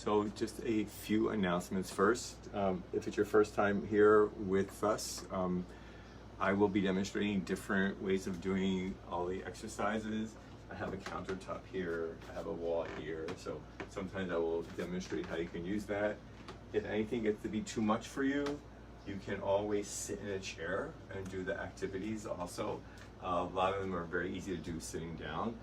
So just a few announcements first. If it's your first time here with us, I will be demonstrating different ways of doing all the exercises. I have a countertop here, I have a wall here, so sometimes I will demonstrate how you can use that. If anything gets to be too much for you, you can always sit in a chair and do the activities also. A lot of them are very easy to do sitting down.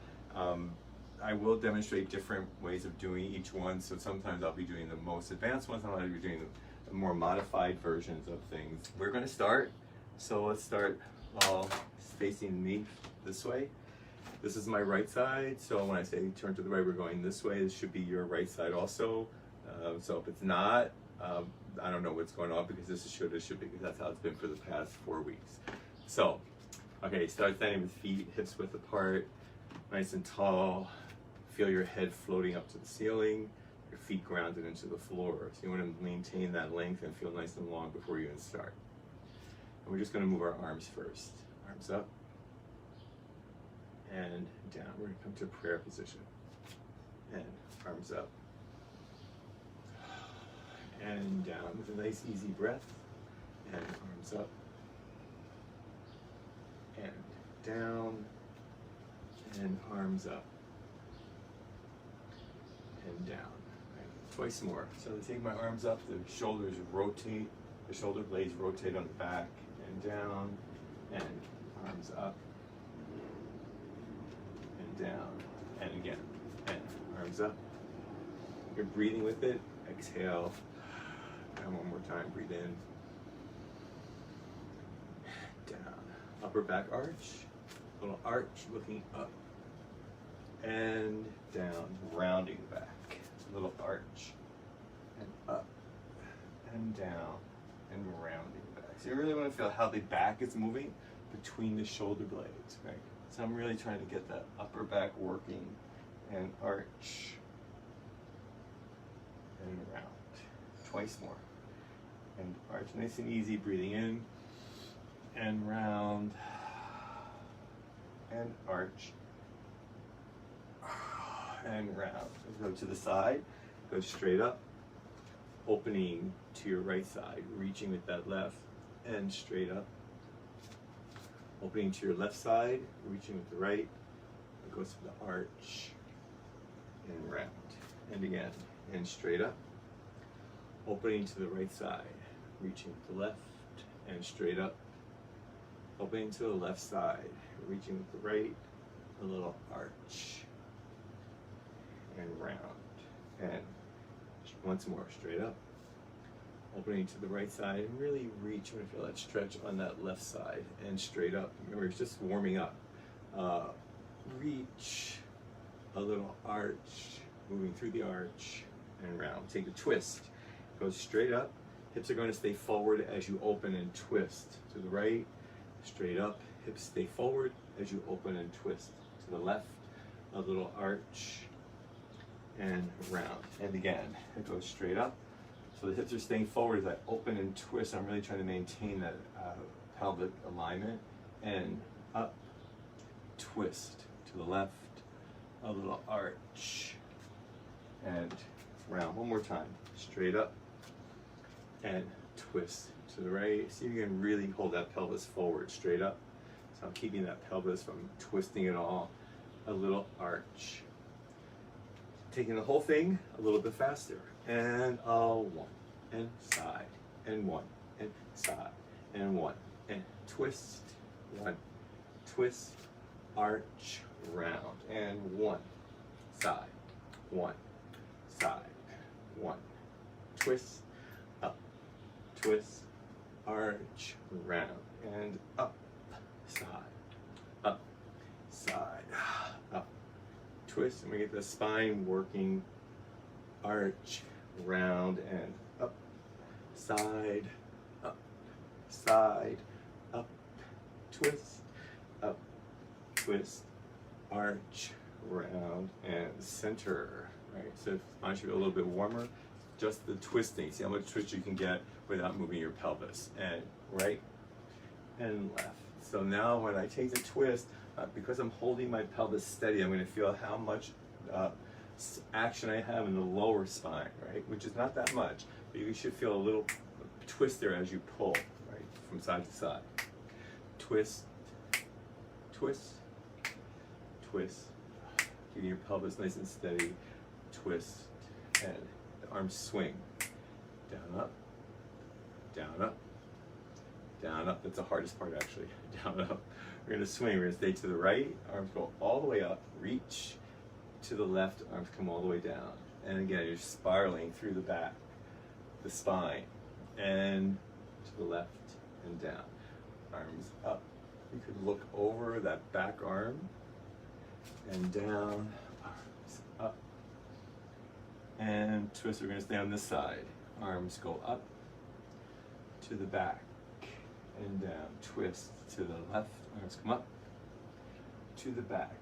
I will demonstrate different ways of doing each one, so sometimes I'll be doing the most advanced ones, sometimes I'll be doing the more modified versions of things. We're going to start, so let's start facing me this way. This is my right side, so when I say turn to the right, we're going this way. This should be your right side also. So if it's not, I don't know what's going on, because this is should be, because that's how it's been for the past 4 weeks. So, okay, start standing with feet hips width apart, nice and tall. Feel your head floating up to the ceiling, your feet grounded into the floor. So you want to maintain that length and feel nice and long before you even start. And we're just going to move our arms first. Arms up and down. We're going to come to prayer position. And arms up and down with a nice easy breath. And arms up and down and arms up and down. Right. Twice more. So to take my arms up, the shoulders rotate, the shoulder blades rotate on the back and down, and arms up and down, and again, and arms up. You're breathing with it. Exhale, and one more time. Breathe in, down. Upper back arch, little arch looking up and down, rounding back, little arch, and up and down and rounding back. So you really want to feel how the back is moving between the shoulder blades, right? So I'm really trying to get that upper back working, and arch and round. Twice more. And arch, nice and easy, breathing in and round and arch and round. Go to the side, go straight up, opening to your right side, reaching with that left and straight up. Opening to your left side, reaching with the right, it goes to the arch and round. And again, and straight up. Opening to the right side, reaching with the left and straight up. Opening to the left side, reaching with the right, a little arch and round. And once more, straight up. Opening to the right side, and really reach when you feel that stretch on that left side, and straight up. Remember, it's just warming up. Reach, a little arch, moving through the arch and round. Take a twist. Go straight up. Hips are going to stay forward as you open and twist. To the right, straight up. Hips stay forward as you open and twist. To the left, a little arch and round. And again, it goes straight up. So the hips are staying forward as I open and twist. I'm really trying to maintain that pelvic alignment. And up, twist. To the left, a little arch and round. One more time. Straight up and twist to the right. See if you can really hold that pelvis forward, straight up. So I'm keeping that pelvis from twisting at all. A little arch. Taking the whole thing a little bit faster. And one, and side, and one, and side, and one, and twist, one, twist, arch, round, and one, side, one, twist, up, twist, arch, round, and up, side, up, twist, and we get the spine working, arch, round, and up, side, up, twist, arch, round, and center, right? So spine should be a little bit warmer. Just the twisting, see how much twist you can get without moving your pelvis, and right and left. So now when I take the twist, because I'm holding my pelvis steady, I'm going to feel how much action I have in the lower spine, right? Which is not that much, but you should feel a little twist there as you pull, right? From side to side. Twist, twist, twist. Keeping your pelvis nice and steady. Twist, and the arms swing. Down, up, down, up, down, up. That's the hardest part actually. Down, up. We're gonna swing. We're gonna stay to the right. Arms go all the way up. Reach to the left. Arms come all the way down. And again, you're spiraling through the back, the spine, and to the left and down. Arms up. You could look over that back arm and down. Arms up. And twist. We're gonna stay on this side. Arms go up to the back and down. Twist to the left. Arms come up to the back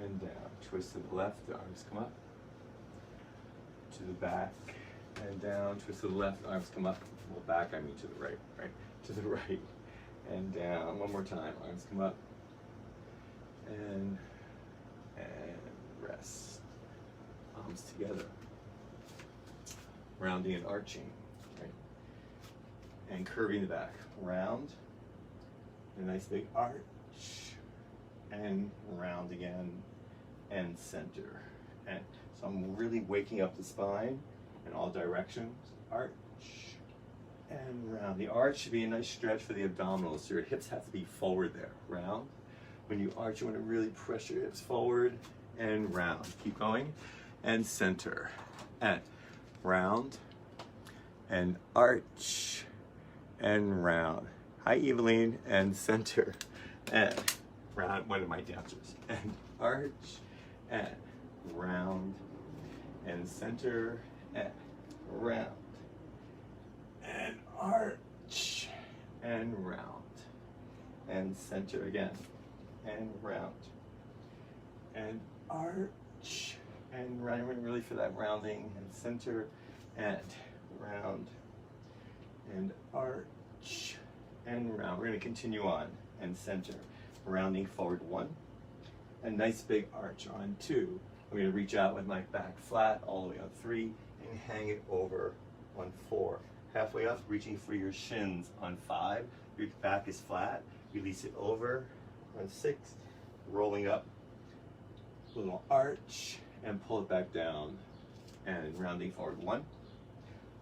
and down. Twist to the left. The arms come up to the back and down. Twist to the left. Arms come up. Well, back, I mean to the right, right? To the right and down. One more time. Arms come up and rest. Palms together. Rounding and arching, right? And curving the back. Round, a nice big arch, and round again, and center. And so I'm really waking up the spine in all directions. Arch, and round. The arch should be a nice stretch for the abdominals, so your hips have to be forward there. Round. When you arch, you want to really press your hips forward, and round. Keep going, and center. And round, and arch, and round. Hi, Eveline, and center, and round. One of my dancers. And arch, and round, and center, and round, and arch, and round, and center again, and round, and arch, and round. Really for that rounding, and center, and round, and arch, and round. We're going to continue on, and center, rounding forward 1, a nice big arch on 2. I'm going to reach out with my back flat all the way on 3, and hang it over on 4. Halfway up, reaching for your shins on 5. Your back is flat. Release it over on 6, rolling up, little arch, and pull it back down, and rounding forward 1,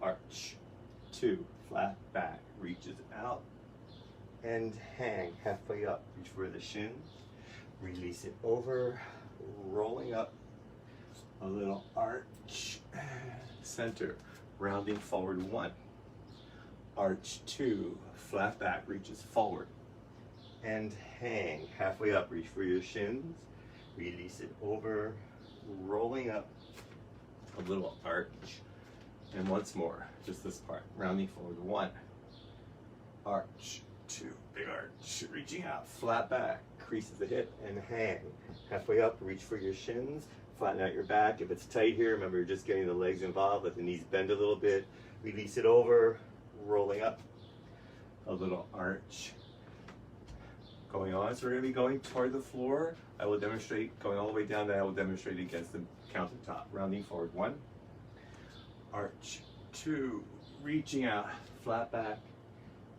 arch, 2, flat back, reaches out, and hang halfway up. Reach for the shins, release it over, rolling up, a little arch, center, rounding forward 1, arch 2, flat back, reaches forward, and hang halfway up. Reach for your shins, release it over, rolling up, a little arch, and once more, just this part, rounding forward 1, arch, 2, big arch, reaching out, flat back, creases the hip, and hang halfway up. Reach for your shins, flatten out your back. If it's tight here, remember you're just getting the legs involved. Let the knees bend a little bit, release it over, rolling up, a little arch, going on. So we're going to be going toward the floor. I will demonstrate going all the way down, then I will demonstrate against the countertop. Rounding forward 1, arch, 2, reaching out, flat back,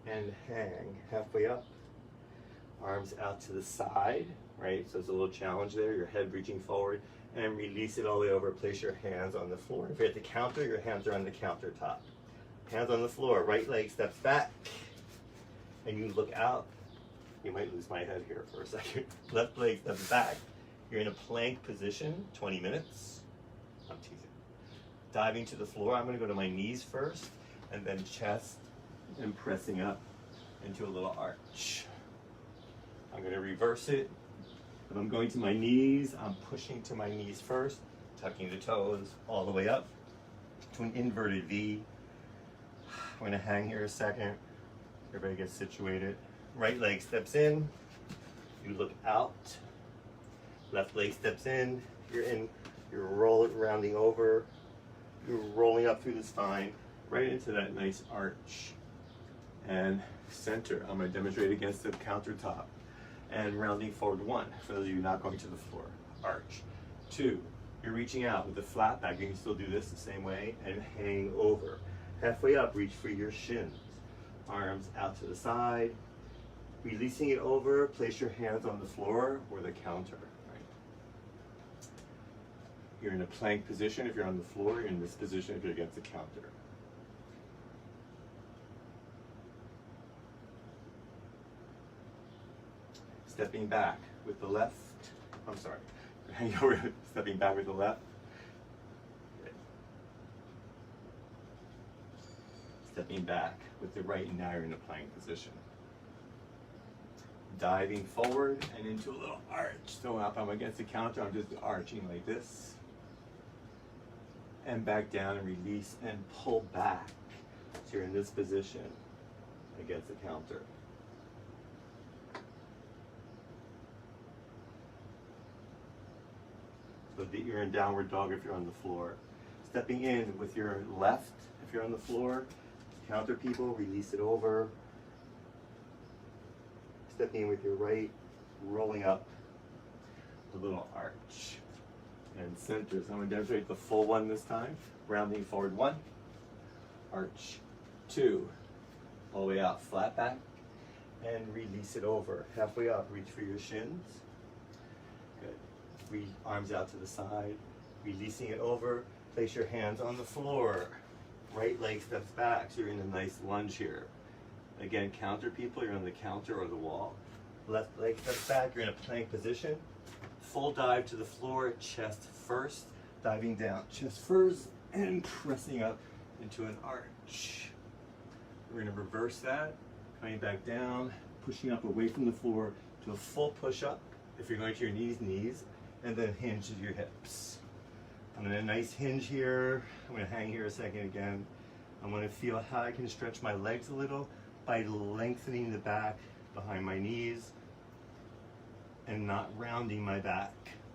and hang halfway up. Arms out to the side, right? So there's a little challenge there. Your head reaching forward, and release it all the way over. Place your hands on the floor. If you're at the counter, your hands are on the countertop. Hands on the floor. Right leg steps back, and you look out. You might lose my head here for a second. Left leg steps back. You're in a plank position, 20 minutes. I'm teasing. Diving to the floor. I'm going to go to my knees first, and then chest, and pressing up into a little arch. I'm going to reverse it. If I'm going to my knees, I'm pushing to my knees first, tucking the toes all the way up to an inverted V. I'm going to hang here a second. Everybody gets situated. Right leg steps in. You look out. Left leg steps in. You're rounding over. You're rolling up through the spine, right into that nice arch. And center. I'm going to demonstrate against the countertop. And rounding forward 1, for those of you not going to the floor. Arch. 2, You're reaching out with the flat back. You can still do this the same way and hang over. Halfway up, reach for your shins. Arms out to the side. Releasing it over, place your hands on the floor or the counter. Right? You're in a plank position if you're on the floor. You're in this position if you're against the counter. Stepping back with the left. I'm sorry. Stepping back with the left. Good. Stepping back with the right, and now you're in a plank position. Diving forward and into a little arch. So if I'm against the counter, I'm just arching like this. And back down and release and pull back. So you're in this position against the counter. So you're in downward dog if you're on the floor. Stepping in with your left if you're on the floor. Counter people, release it over. Stepping in with your right, rolling up a little arch. And center. So I'm going to demonstrate the full one this time. Rounding forward 1, arch 2, all the way out, flat back, and release it over. Halfway up, reach for your shins. Good. Arms out to the side, releasing it over. Place your hands on the floor. Right leg steps back, so you're in a nice lunge here. Again, counter people, you're on the counter or the wall. Left leg steps back, you're in a plank position. Full dive to the floor, chest first, diving down, chest first, and pressing up into an arch. We're going to reverse that, coming back down, pushing up away from the floor to a full push-up. If you're going to your knees, and then hinge to your hips. I'm in a nice hinge here. I'm going to hang here a second again. I'm going to feel how I can stretch my legs a little by lengthening the back behind my knees and not rounding my back.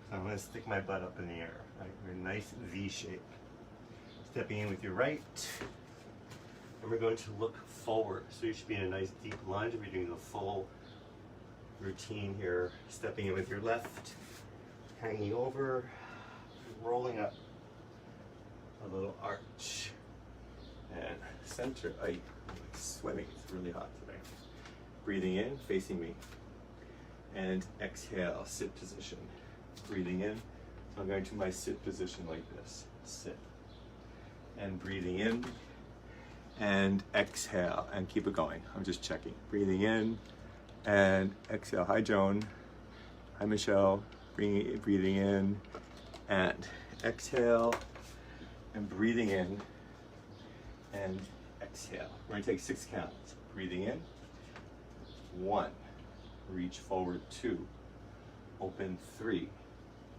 So I'm going to stick my butt up in the air, like a nice V shape. Stepping in with your right, and we're going to look forward. So you should be in a nice deep lunge if you're doing the full routine here. Stepping in with your left, hanging over, rolling up a little arch, and center. I'm sweating, it's really hot today. Breathing in, facing me, and exhale, sit position. Breathing in, so I'm going to my sit position like this, sit. And breathing in, and exhale, and keep it going. I'm just checking. Breathing in, and exhale. Hi, Joan. Hi, Michelle. Breathing in, and exhale, and breathing in, and exhale. We're going to take 6 counts. Breathing in, 1, reach forward 2, open 3,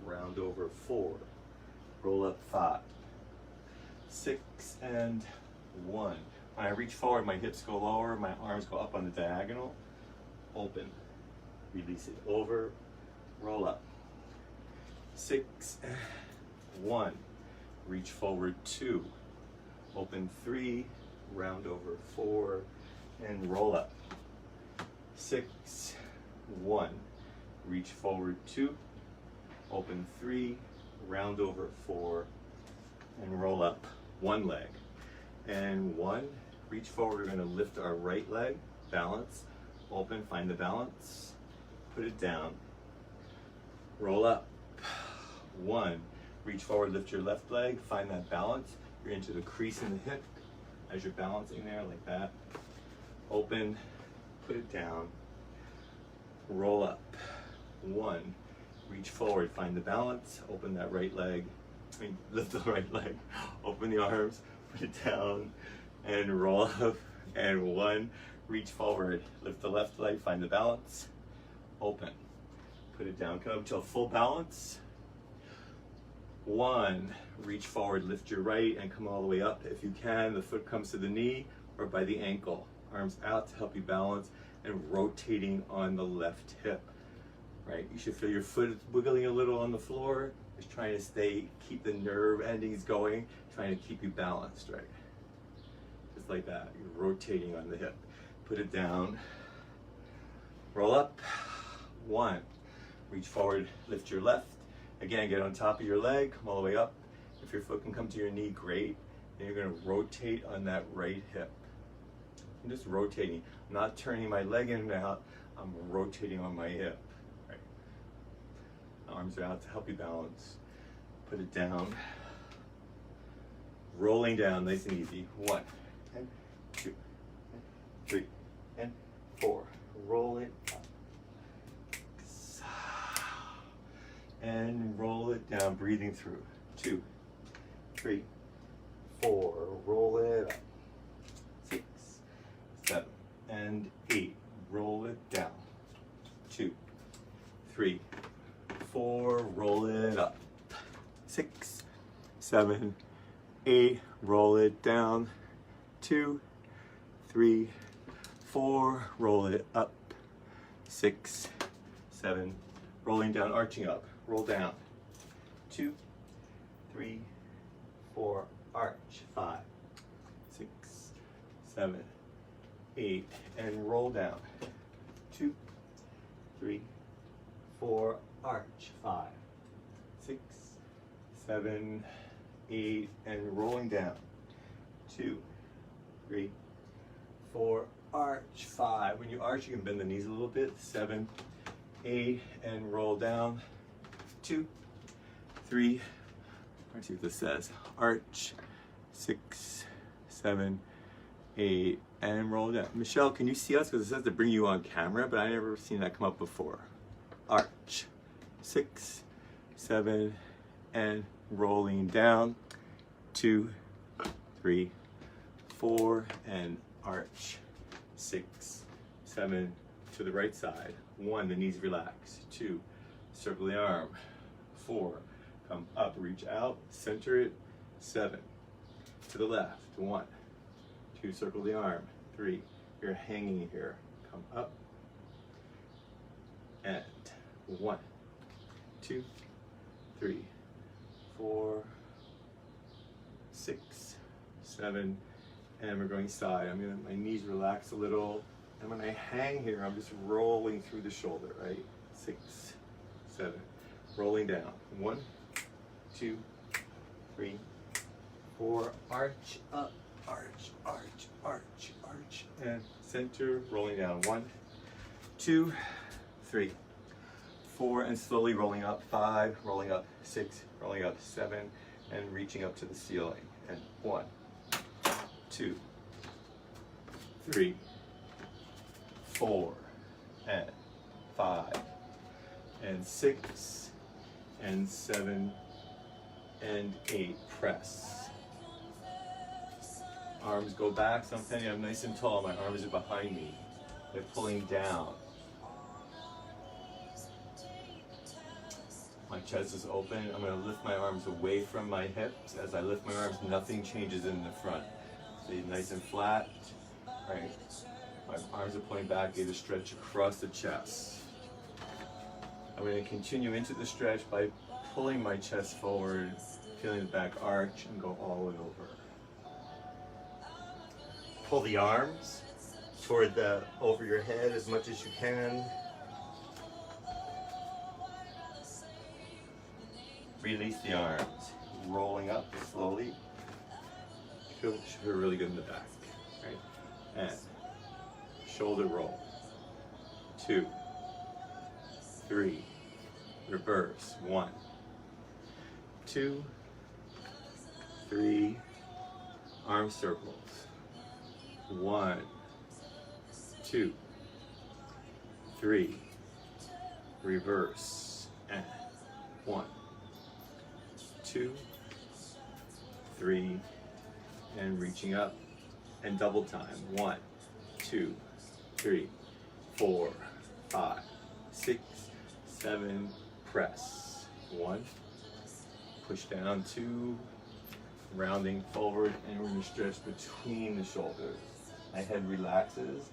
round over 4, roll up 5, 6, and 1. When I reach forward, my hips go lower, my arms go up on the diagonal, open, release it over, roll up. 6, 1, reach forward 2, open 3, round over 4, and roll up. 6, 1, reach forward 2, open 3, round over 4, and roll up. 1 leg. And 1, reach forward, we're going to lift our right leg, balance, open, find the balance, put it down, roll up. 1, reach forward, lift your left leg, find that balance. You're into the crease in the hip as you're balancing there like that. Open, put it down, roll up. 1, reach forward, find the balance, open that right leg, lift the right leg, open the arms, put it down, and roll up. And 1, reach forward, lift the left leg, find the balance, open, put it down, come up to a full balance. 1, reach forward, lift your right, and come all the way up. If you can, the foot comes to the knee or by the ankle. Arms out to help you balance, and rotating on the left hip. Right? You should feel your foot wiggling a little on the floor. Just trying to keep the nerve endings going, trying to keep you balanced, right? Just like that. You're rotating on the hip. Put it down. Roll up. 1, reach forward, lift your left, Again, get on top of your leg, come all the way up. If your foot can come to your knee, great. Then you're gonna rotate on that right hip. I'm just rotating. I'm not turning my leg in and out, I'm rotating on my hip. Right. Arms are out to help you balance. Put it down. Rolling down, nice and easy. 1, and 2, and 3, and 4. Roll it up. And roll it down, breathing through. 2, 3, 4. Roll it up. 6, 7, and 8. Roll it down. 2, 3, 4. Roll it up. 6, 7, 8. Roll it down. 2, 3, 4. Roll it up. 6, 7. Rolling down, arching up. Roll down. 2, 3, 4. Arch. 5, 6, 7, 8. And roll down. 2, 3, 4. Arch. 5, 6, 7, 8. And rolling down. 2, 3, 4. Arch. 5. When you arch, you can bend the knees a little bit. 7, 8. And roll down. 2, 3. Let's see what this says. Arch. 6, 7, 8. And roll down. Michelle, can you see us? Because it says to bring you on camera, but I never seen that come up before. Arch. 6, 7, and rolling down. 2, 3, 4, and arch. 6, 7, to the right side. 1, the knees relax. 2, circle the arm. 4, come up, reach out, center it. 7, to the left. 1, 2, circle the arm. 3, you're hanging here. Come up. And 1, 2, 3, 4, 6, 7, and we're going side. I'm gonna, my knees relax a little. And when I hang here, I'm just rolling through the shoulder, right? 6, 7, rolling down. 1, 2, 3, 4, arch up, arch, arch, arch, arch, and center, rolling down. 1, 2, 3, 4, and slowly rolling up. 5, rolling up. 6, rolling up. 7, and reaching up to the ceiling. And 1, 2, 3, 4, and 5, and 6, and 7, and 8. Press. Arms go back. So I'm standing up nice and tall. My arms are behind me. They're pulling down. My chest is open. I'm going to lift my arms away from my hips. As I lift my arms, nothing changes in the front. Stay nice and flat. Right. My arms are pulling back. Either stretch across the chest. I'm going to continue into the stretch by pulling my chest forward, feeling the back arch, and go all the way over. Pull the arms toward over your head as much as you can. Release the arms, rolling up slowly. Should feel really good in the back, right? And shoulder roll. 2, 3, reverse. 1, 2, 3, arm circles. 1, 2, 3, reverse. And 1, 2, 3, and reaching up, and double time. 1, 2, 3, 4, 5, 6, 7, press. 1, push down. 2, rounding forward, and we're going to stretch between the shoulders. My head relaxes,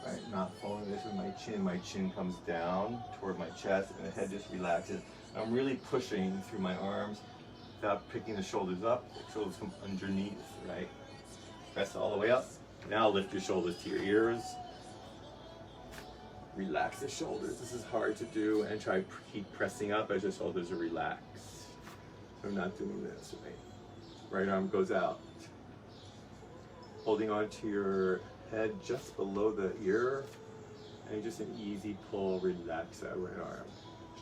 right? Not following this with my chin. My chin comes down toward my chest, and the head just relaxes. I'm really pushing through my arms without picking the shoulders up. The shoulders come underneath, right? Press all the way up. Now lift your shoulders to your ears. Relax the shoulders. This is hard to do, and try keep pressing up as your shoulders are relaxed. So I'm not doing this, right? Right arm goes out. Holding on to your head just below the ear, and just an easy pull, relax that right arm.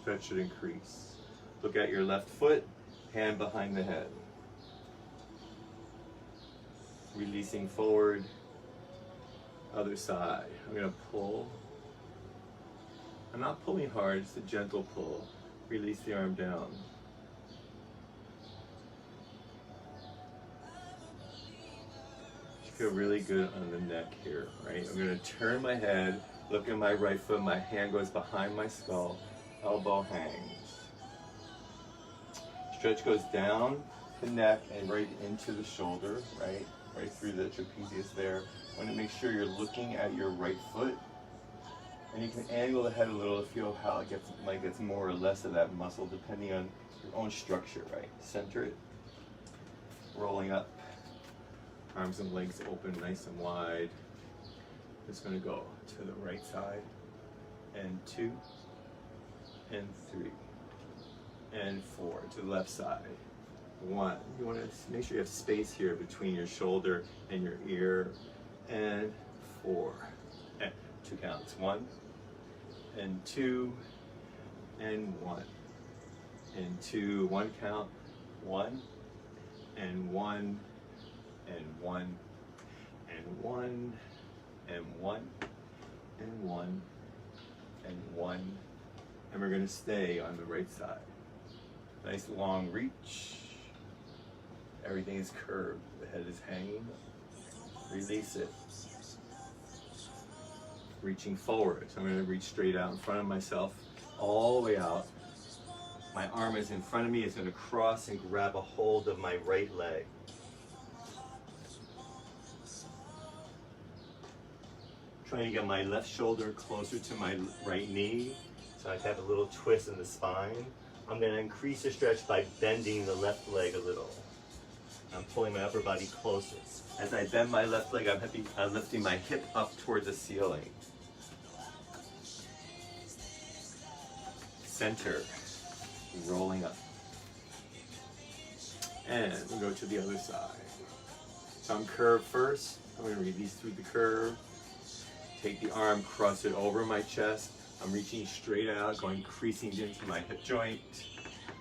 Stretch should increase. Look at your left foot, hand behind the head. Releasing forward, other side. I'm gonna pull. I'm not pulling hard, just a gentle pull. Release the arm down. Feel really good on the neck here, right? I'm gonna turn my head, look at my right foot, my hand goes behind my skull, elbow hangs. Stretch goes down the neck and right into the shoulder, right? Right through the trapezius there. I want to make sure you're looking at your right foot. And you can angle the head a little to feel how it gets more or less of that muscle depending on your own structure, right? Center it. Rolling up. Arms and legs open nice and wide. Just going to go to the right side. And 2. And 3. And 4. To the left side. 1. You want to make sure you have space here between your shoulder and your ear. And 4. And 2 counts. 1. And 2. And 1. And 2. 1 count. 1. And 1. And 1. And 1. And 1. And 1. And 1. And we're going to stay on the right side. Nice long reach. Everything is curved. The head is hanging. Release it. Reaching forward. So I'm going to reach straight out in front of myself, all the way out. My arm is in front of me. It's going to cross and grab a hold of my right leg. Trying to get my left shoulder closer to my right knee, so I have a little twist in the spine. I'm going to increase the stretch by bending the left leg a little. I'm pulling my upper body closer. As I bend my left leg, I'm lifting my hip up toward the ceiling. Center, rolling up. And we go to the other side. So I'm curved first. I'm going to release through the curve. Take the arm, cross it over my chest. I'm reaching straight out, going creasing into my hip joint.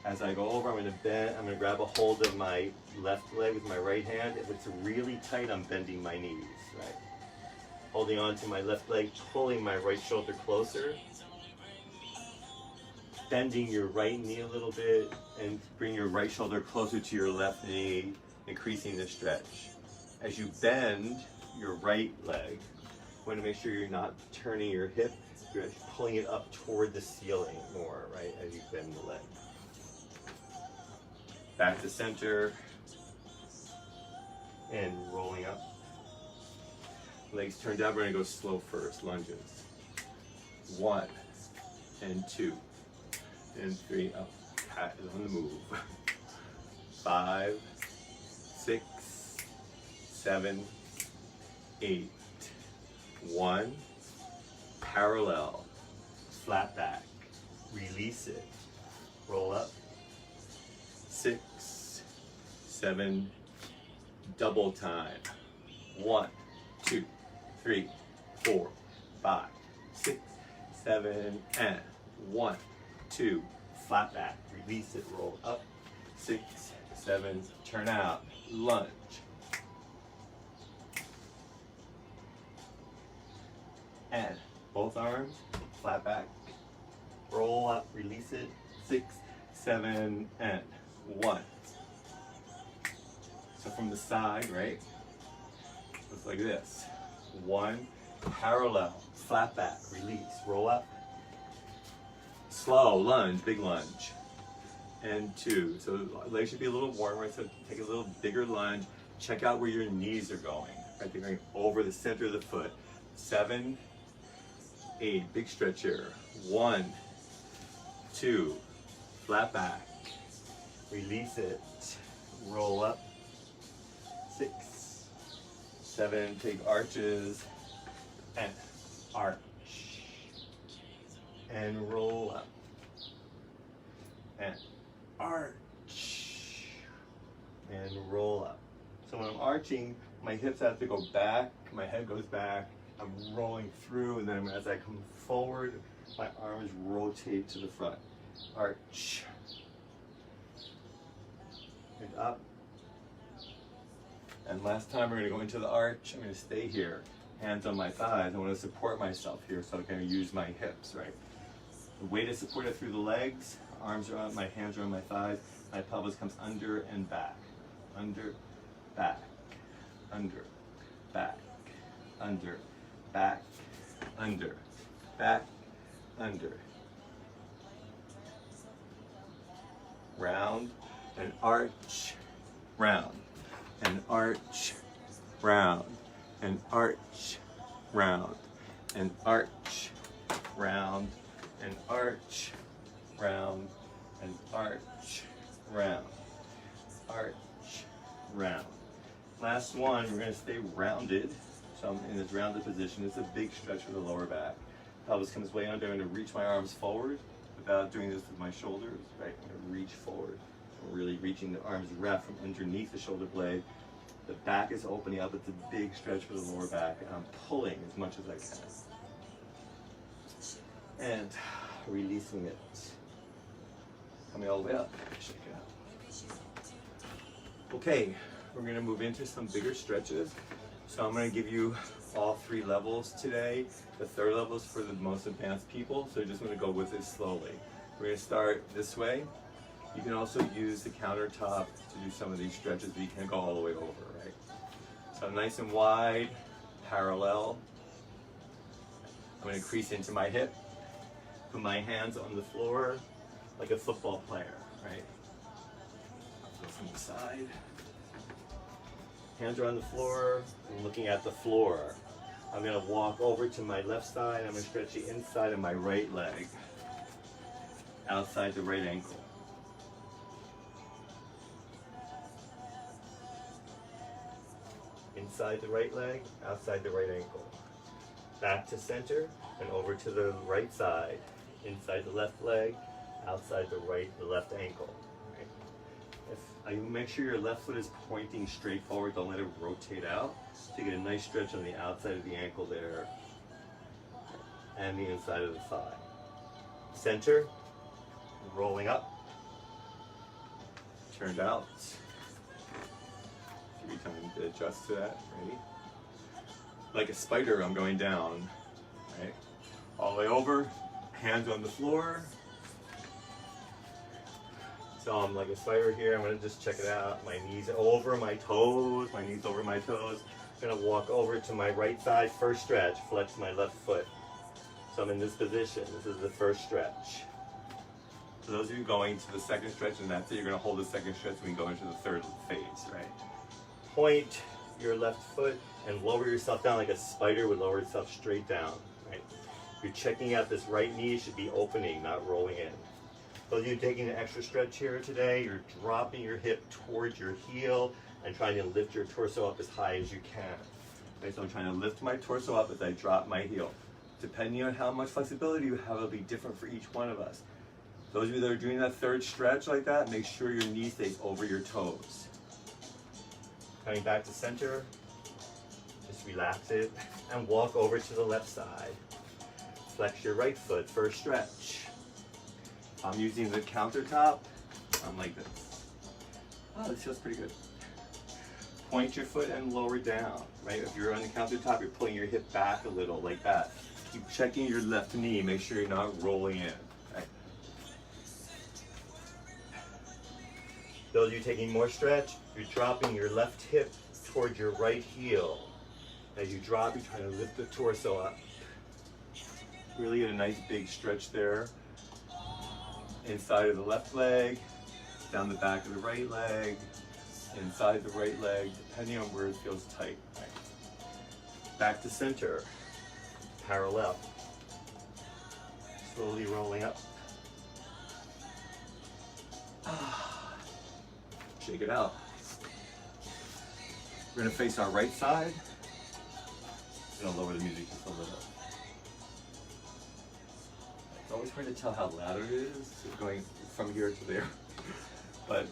As I go over, I'm going to bend. I'm going to grab a hold of my left leg with my right hand. If it's really tight, I'm bending my knees, right? Holding on to my left leg, pulling my right shoulder closer. Bending your right knee a little bit and bring your right shoulder closer to your left knee, increasing the stretch. As you bend your right leg, you want to make sure you're not turning your hip, you're pulling it up toward the ceiling more, right, as you bend the leg. Back to center, and rolling up. Legs turned out, we're going to go slow first, lunges. 1, and 2, and 3, up, cat is on the move. 5, 6, 7, 8. 1, parallel, flat back, release it, roll up. 6, 7, double time. 1, 2, 3, 4, 5, 6, 7, and 1, 2, flat back, release it, roll up. 6, 7, turn out, lunge. And both arms, flat back, roll up, release it, 6, 7, and 1. So from the side, right, looks like this. 1, parallel, flat back, release, roll up. Slow, lunge, big lunge. And 2, so legs should be a little warmer, so take a little bigger lunge. Check out where your knees are going, right? They're going over the center of the foot. 7, 8, big stretch here. 1, 2, flat back, release it, roll up. 6, 7, take arches, and arch. and roll up. And arch and roll up. So when I'm arching, my hips have to go back, my head goes back, I'm rolling through, and then as I come forward, my arms rotate to the front. Arch. And up. And last time we're going to go into the arch. I'm going to stay here. Hands on my thighs. I want to support myself here so I can use my hips, right? The way to support it through the legs, arms are on, my hands are on my thighs, my pelvis comes under and back. Under, back, under, back, under, back, under, back, under. Round and arch, round and arch, round and arch, round and arch, round and arch, round and arch, round, arch, round. Last one, we're going to stay rounded. So I'm in this rounded position. It's a big stretch for the lower back. Pelvis comes way under. I'm going to reach my arms forward without doing this with my shoulders. Right, I'm going to reach forward. I'm really reaching the arms wrap from underneath the shoulder blade. The back is opening up. It's a big stretch for the lower back, and I'm pulling as much as I can. And releasing it. Coming all the way up. Shake it out. Okay, we're going to move into some bigger stretches. So I'm going to give you all 3 levels today. The 3rd level is for the most advanced people, so I just want to go with it slowly. We're going to start this way. You can also use the countertop to do some of these stretches, but you can't go all the way over, right? So nice and wide, parallel. I'm going to crease into my hip, put my hands on the floor like a football player, right? I'll go from the side. Hands are on the floor, I'm looking at the floor. I'm going to walk over to my left side, I'm going to stretch the inside of my right leg, outside the right ankle. Inside the right leg, outside the right ankle. Back to center and over to the right side. Inside the left leg, outside the left ankle. Right? If you make sure your left foot is pointing straight forward, don't let it rotate out. So you get a nice stretch on the outside of the ankle there and the inside of the thigh. Center, rolling up, turned out. Give you time to adjust to that. Ready? Like a spider, I'm going down. Right? All the way over, hands on the floor. So I'm like a spider here. I'm going to just check it out. My knees over my toes. My knees over my toes. I'm going to walk over to my right side. First stretch. Flex my left foot. So I'm in this position. This is the first stretch. For those of you going to the second stretch, and that's it, you're going to hold the second stretch when we go into the third phase, right? Point your left foot and lower yourself down like a spider would lower itself straight down, right? You're checking out this right knee should be opening, not rolling in. So you're taking an extra stretch here today. You're dropping your hip towards your heel and trying to lift your torso up as high as you can. Okay, so I'm trying to lift my torso up as I drop my heel. Depending on how much flexibility you have, it'll be different for each one of us. Those of you that are doing that third stretch like that, make sure your knee stays over your toes. Coming back to center, just relax it and walk over to the left side. Flex your right foot, first stretch. I'm using the countertop. I'm like this. Oh, this feels pretty good. Point your foot and lower down, right? If you're on the countertop, you're pulling your hip back a little, like that. Keep checking your left knee, make sure you're not rolling in. Right? Those of you taking more stretch, you're dropping your left hip towards your right heel. As you drop, you're trying to lift the torso up. Really get a nice big stretch there. Inside of the left leg, down the back of the right leg, inside the right leg, depending on where it feels tight. Right? Back to center, parallel. Slowly rolling up. Shake it out. We're going to face our right side. I'm going to lower the music just a little. It's always hard to tell how loud it is going from here to there. But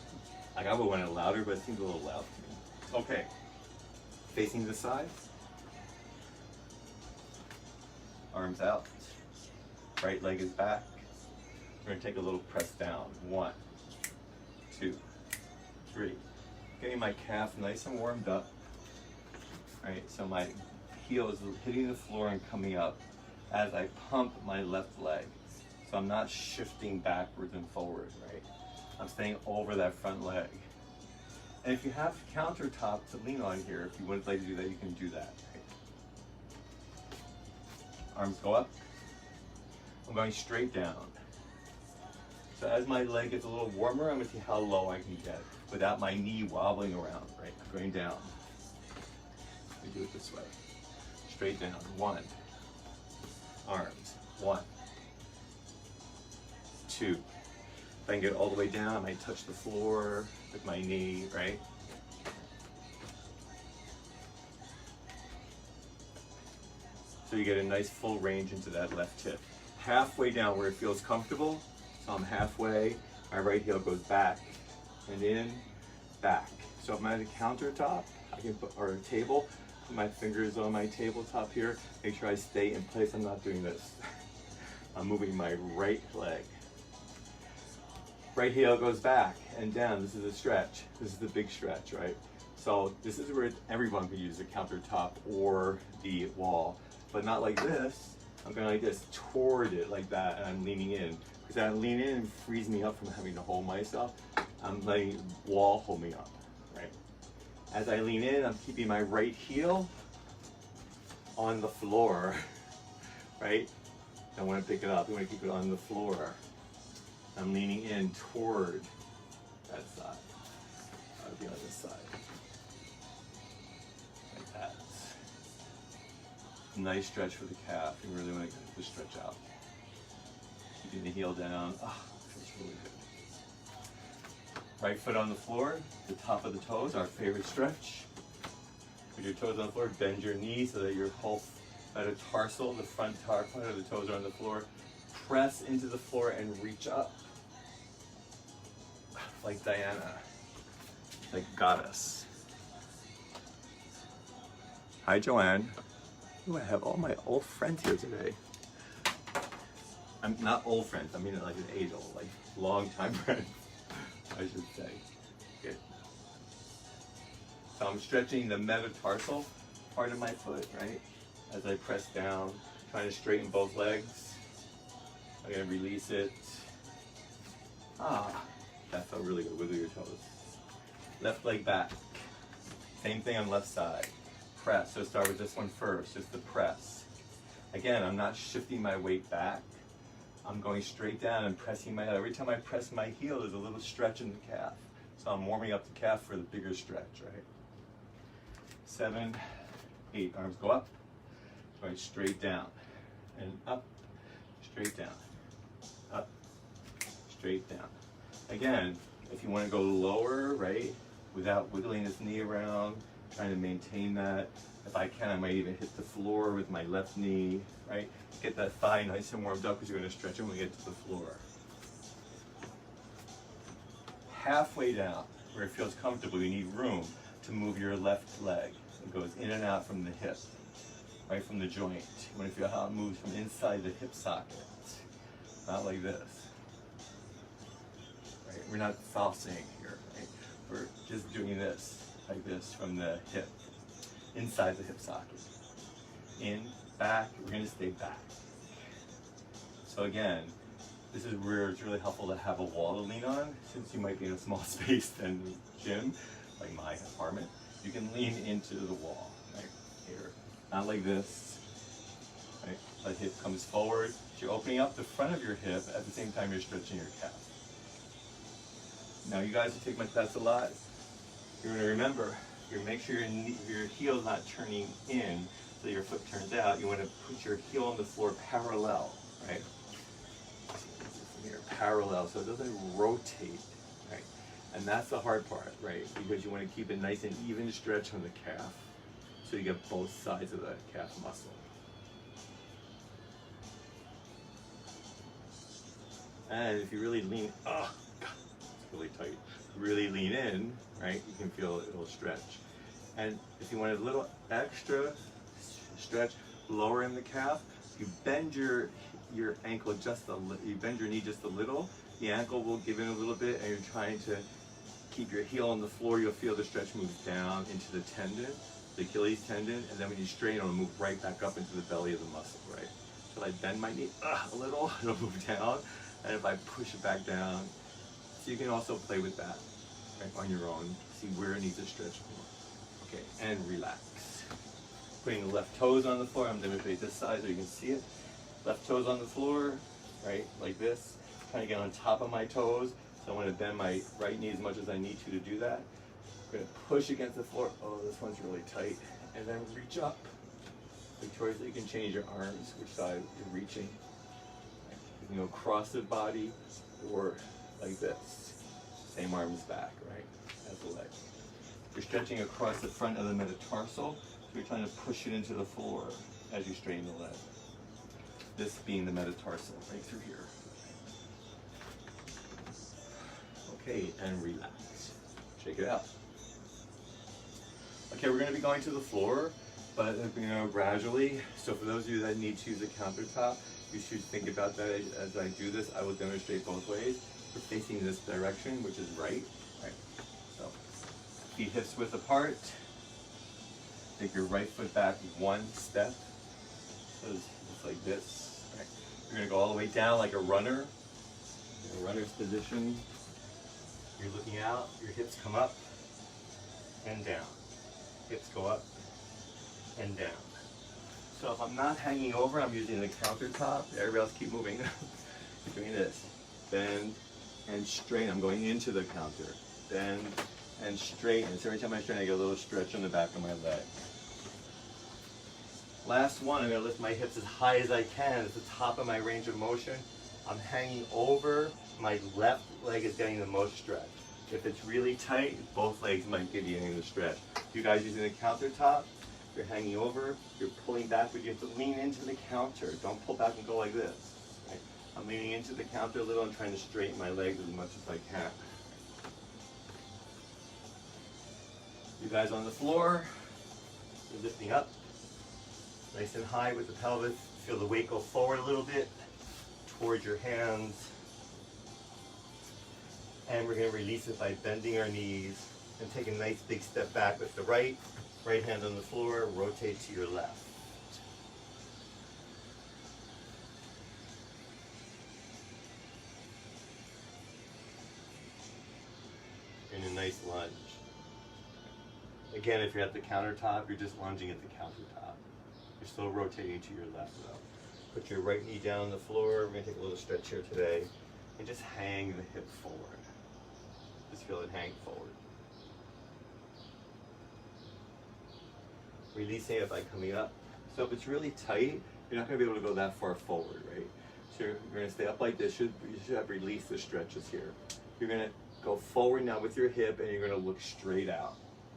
I got one louder, but it seems a little loud to me. Okay, facing the side. Arms out. Right leg is back. We're gonna take a little press down. 1, 2, 3. Getting my calf nice and warmed up. Right, so my heel is hitting the floor and coming up as I pump my left leg. So I'm not shifting backwards and forward, right? I'm staying over that front leg. And if you have countertop to lean on here, if you would like to do that, you can do that. Right? Arms go up. I'm going straight down. So as my leg gets a little warmer, I'm gonna see how low I can get without my knee wobbling around, right? Going down. We do it this way. Straight down. 1. Arms. 1, 2. If I can get all the way down, I might touch the floor with my knee, right? So you get a nice full range into that left hip. Halfway down where it feels comfortable. So I'm halfway, my right heel goes back and in, back. So if I'm at a countertop, I can put, or a table, put my fingers on my tabletop here, make sure I stay in place. I'm not doing this. I'm moving my right leg. Right heel goes back and down. This is a stretch. This is the big stretch, right? So this is where everyone could use the countertop or the wall, but not like this. I'm going like this, toward it like that, and I'm leaning in. Because I lean in and frees me up from having to hold myself. I'm letting the wall hold me up, right? As I lean in, I'm keeping my right heel on the floor, right? I want to pick it up. I want to keep it on the floor. I'm leaning in toward that side. I'll be on this side. Like that. Nice stretch for the calf. You really want to get the stretch out. Keeping the heel down. Oh, feels really good. Right foot on the floor, the top of the toes, our favorite stretch. Put your toes on the floor, bend your knees so that your whole metatarsal, the front part of the toes are on the floor. Press into the floor and reach up. Like Diana, like goddess. Hi, Joanne. Ooh, I have all my old friends here today. I'm not old friends, I mean like an age old, like long time friends, I should say. Good. So I'm stretching the metatarsal part of my foot, right? As I press down, trying to straighten both legs. I'm gonna release it. Ah, that felt really good. Wiggle your toes. Left leg back. Same thing on left side. Press. So start with this one first, just the press. Again, I'm not shifting my weight back. I'm going straight down and pressing my heel. Every time I press my heel, there's a little stretch in the calf. So I'm warming up the calf for the bigger stretch, right? 7, 8. Arms go up. Going straight down. And up. Straight down. Up. Straight down. Again, if you want to go lower, right, without wiggling this knee around, trying to maintain that. If I can, I might even hit the floor with my left knee, right? Get that thigh nice and warmed up because you're going to stretch it when we get to the floor. Halfway down, where it feels comfortable, you need room to move your left leg. It goes in and out from the hip, right from the joint. You want to feel how it moves from inside the hip socket, not like this. Right? We're not falsing here, right? We're just doing this, like this, from the hip, inside the hip socket. In, back, we're going to stay back. So again, this is where it's really helpful to have a wall to lean on, since you might be in a small space than the gym, like my apartment. You can lean into the wall, right here. Not like this, right? The hip comes forward. You're opening up the front of your hip at the same time you're stretching your calf. Now you guys who take my class a lot, you're going to remember, you make sure your heel's not turning in so your foot turns out. You want to put your heel on the floor parallel, right? Here, parallel, so it doesn't rotate, right? And that's the hard part, right? Because you want to keep a nice and even stretch on the calf so you get both sides of the calf muscle. And if you really lean, oh, God, it's really tight. Really lean in, right? You can feel it'll stretch. And if you want a little extra stretch, lower in the calf, you bend your ankle just a little, you bend your knee just a little, the ankle will give in a little bit, and you're trying to keep your heel on the floor. You'll feel the stretch move down into the tendon, the Achilles tendon, and then when you strain, it'll move right back up into the belly of the muscle, right? So I bend my knee a little, it'll move down, and if I push it back down, so you can also play with that, right, on your own, see where it needs to stretch more. Okay, and relax. Putting the left toes on the floor. I'm demonstrating this side so you can see it. Left toes on the floor, right, like this. Trying to get on top of my toes. So I want to bend my right knee as much as I need to do that. I'm going to push against the floor. Oh, this one's really tight. And then reach up. Victoriously, you can change your arms, which side you're reaching. You can go across the body or like this. Same arms back, right, as the leg. You're stretching across the front of the metatarsal. So you're trying to push it into the floor as you straighten the leg. This being the metatarsal, right through here. Okay, and relax. Shake it out. Okay, we're going to be going to the floor, but gradually. So for those of you that need to use a countertop, you should think about that as I do this. I will demonstrate both ways. We're facing this direction, which is right. So feet hips width apart. Take your right foot back one step. So it's like this. Right. You're going to go all the way down like a runner. In a runner's position. You're looking out. Your hips come up and down. Hips go up and down. So if I'm not hanging over, I'm using the countertop. Everybody else keep moving. You're doing this. Bend and straighten. I'm going into the counter. Bend and straighten. So every time I straighten, I get a little stretch on the back of my leg. Last one, I'm going to lift my hips as high as I can. It's the top of my range of motion. I'm hanging over. My left leg is getting the most stretch. If it's really tight, both legs might give you any of the stretch. You guys using the countertop, you're hanging over, you're pulling back, but you have to lean into the counter. Don't pull back and go like this. Right? I'm leaning into the counter a little and trying to straighten my legs as much as I can. You guys on the floor, you're lifting up. Nice and high with the pelvis. Feel the weight go forward a little bit towards your hands. And we're going to release it by bending our knees and take a nice big step back with the right hand on the floor, rotate to your left. In a nice lunge. Again, if you're at the countertop, you're just lunging at the countertop. You're still rotating to your left though. Put your right knee down on the floor. We're going to take a little stretch here today. And just hang the hip forward. Just feel it hang forward. Releasing it by coming up. So if it's really tight, you're not going to be able to go that far forward, right? So you're going to stay up like this. You should have released the stretches here. You're going to go forward now with your hip, and you're going to look straight out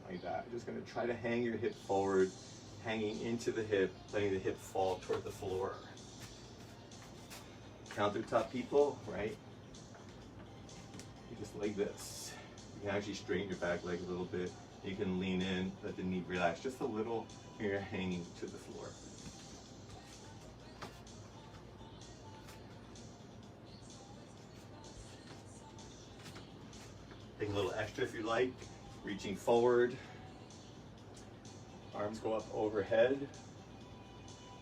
like that. You're just going to try to hang your hip forward, hanging into the hip, letting the hip fall toward the floor. Countertop people, right? You just like this. You can actually straighten your back leg a little bit. You can lean in, let the knee relax just a little, and you're hanging to the floor. Take a little extra if you like, reaching forward. Arms go up overhead.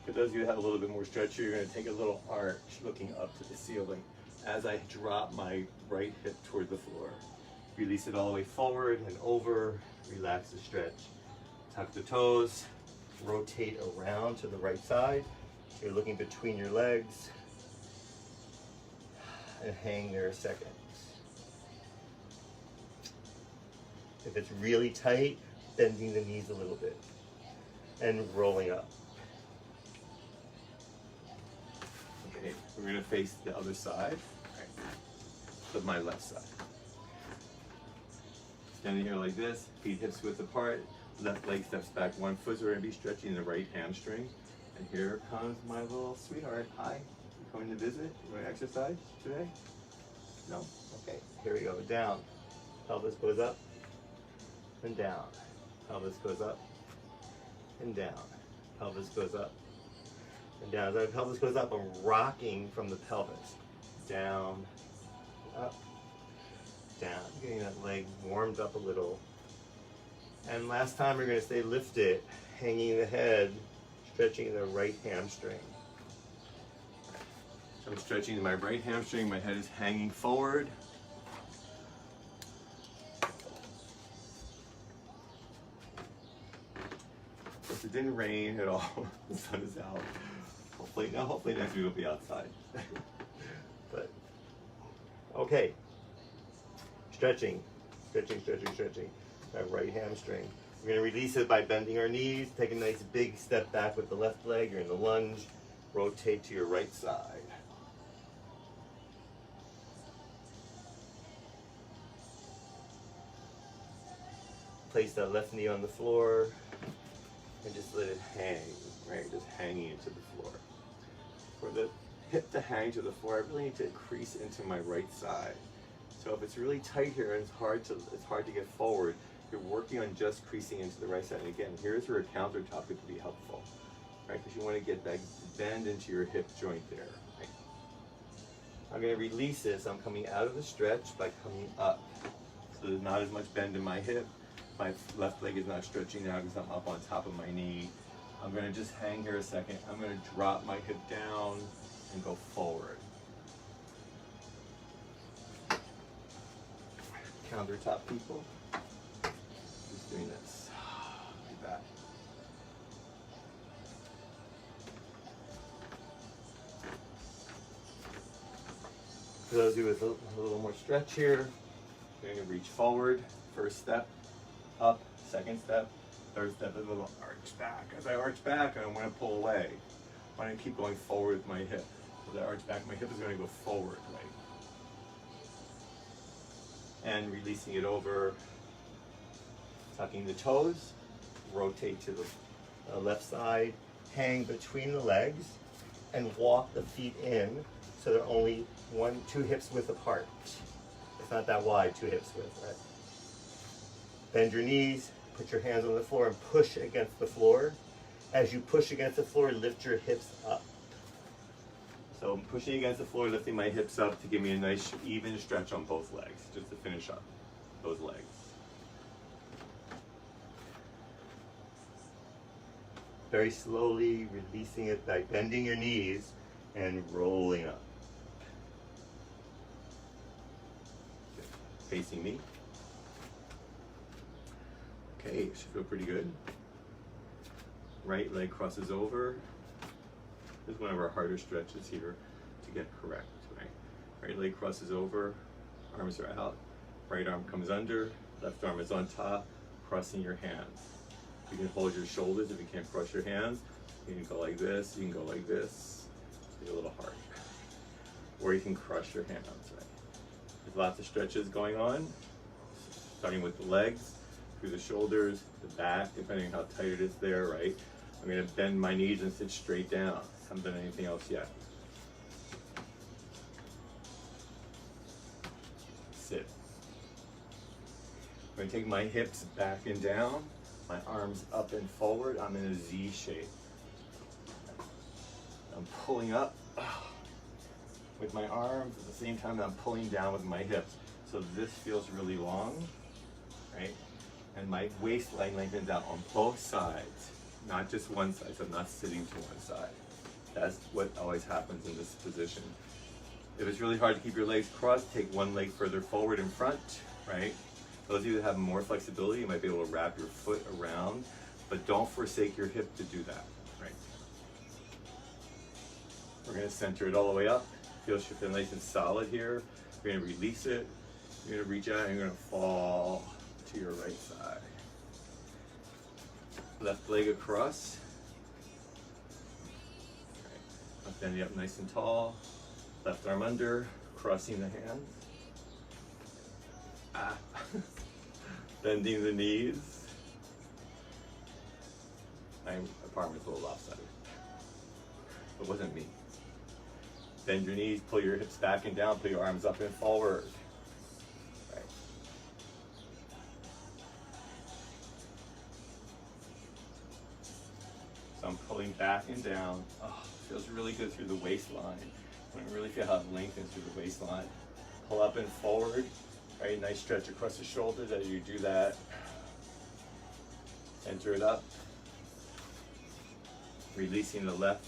For those of you that have a little bit more stretch here, you're going to take a little arch looking up to the ceiling as I drop my right hip toward the floor. Release it all the way forward and over. Relax the stretch. Tuck the toes. Rotate around to the right side. So you're looking between your legs. And hang there a second. If it's really tight, bending the knees a little bit. And rolling up. Okay, we're going to face the other side. With my left side. Standing here like this, feet hips width apart, left leg steps back 1 foot, so we're going to be stretching the right hamstring. And here comes my little sweetheart. Hi, you coming to visit? You want to exercise today? No? Okay, here we go, down. Pelvis goes up and down. Pelvis goes up and down. Pelvis goes up and down. As the pelvis goes up, I'm rocking from the pelvis. Down, up, down. Getting that leg warmed up a little. And last time we're going to stay lifted, hanging the head, stretching the right hamstring. So I'm stretching my right hamstring, my head is hanging forward. If it didn't rain at all, the sun is out. Hopefully next week we'll be outside. But, okay. Stretching, stretching, stretching, stretching. That right hamstring. We're going to release it by bending our knees. Take a nice big step back with the left leg. You're in the lunge. Rotate to your right side. Place that left knee on the floor and just let it hang, right? Just hanging into the floor. For the hip to hang to the floor, I really need to crease into my right side. So if it's really tight here and it's hard to get forward, you're working on just creasing into the right side. And again, here's where a countertop could be helpful, right? Because you want to get that bend into your hip joint there. Right? I'm going to release this. I'm coming out of the stretch by coming up. So there's not as much bend in my hip. My left leg is not stretching now because I'm up on top of my knee. I'm going to just hang here a second. I'm going to drop my hip down and go forward. Countertop, people. Just doing this. Like that. For those of you with a little more stretch here, you're going to reach forward. First step, up. Second step. Third step is a little arch back. As I arch back, I don't want to pull away. I want to keep going forward with my hip. As I arch back, my hip is going to go forward, right? And releasing it over, tucking the toes, rotate to the left side, hang between the legs, and walk the feet in so they're only 2 hips width apart. It's not that wide, 2 hips width, right? Bend your knees, put your hands on the floor and push against the floor. As you push against the floor, lift your hips up. So I'm pushing against the floor, lifting my hips up to give me a nice even stretch on both legs, just to finish up those legs. Very slowly releasing it by bending your knees and rolling up. Facing me. Okay, should feel pretty good. Right leg crosses over. This is one of our harder stretches here to get correct, right? Right leg crosses over, arms are out, right arm comes under, left arm is on top, crossing your hands. You can hold your shoulders if you can't cross your hands. You can go like this, you can go like this. It's a little hard. Or you can cross your hands, right? There's lots of stretches going on, starting with the legs, through the shoulders, the back, depending on how tight it is there, right? I'm gonna bend my knees and sit straight down. Haven't done anything else yet. Sit. I'm gonna take my hips back and down, my arms up and forward. I'm in a Z shape. I'm pulling up with my arms at the same time that I'm pulling down with my hips. So this feels really long, right? And my waistline lengthens out on both sides, not just one side, so I'm not sitting to one side. That's what always happens in this position. If it's really hard to keep your legs crossed, take one leg further forward in front, right? Those of you that have more flexibility, you might be able to wrap your foot around, but don't forsake your hip to do that, right? We're gonna center it all the way up. Feel nice and solid here. We're gonna release it. You're gonna reach out and you're gonna fall to your right side. Left leg across. Right. Standing up nice and tall. Left arm under, crossing the hands. Bending the knees. My apartment's a little lopsided. It wasn't me. Bend your knees, pull your hips back and down, pull your arms up and forward. Right. So I'm pulling back and down. Oh, feels really good through the waistline. I can really feel how it lengthens through the waistline. Pull up and forward. Right, nice stretch across the shoulders as you do that. Center it up. Releasing the left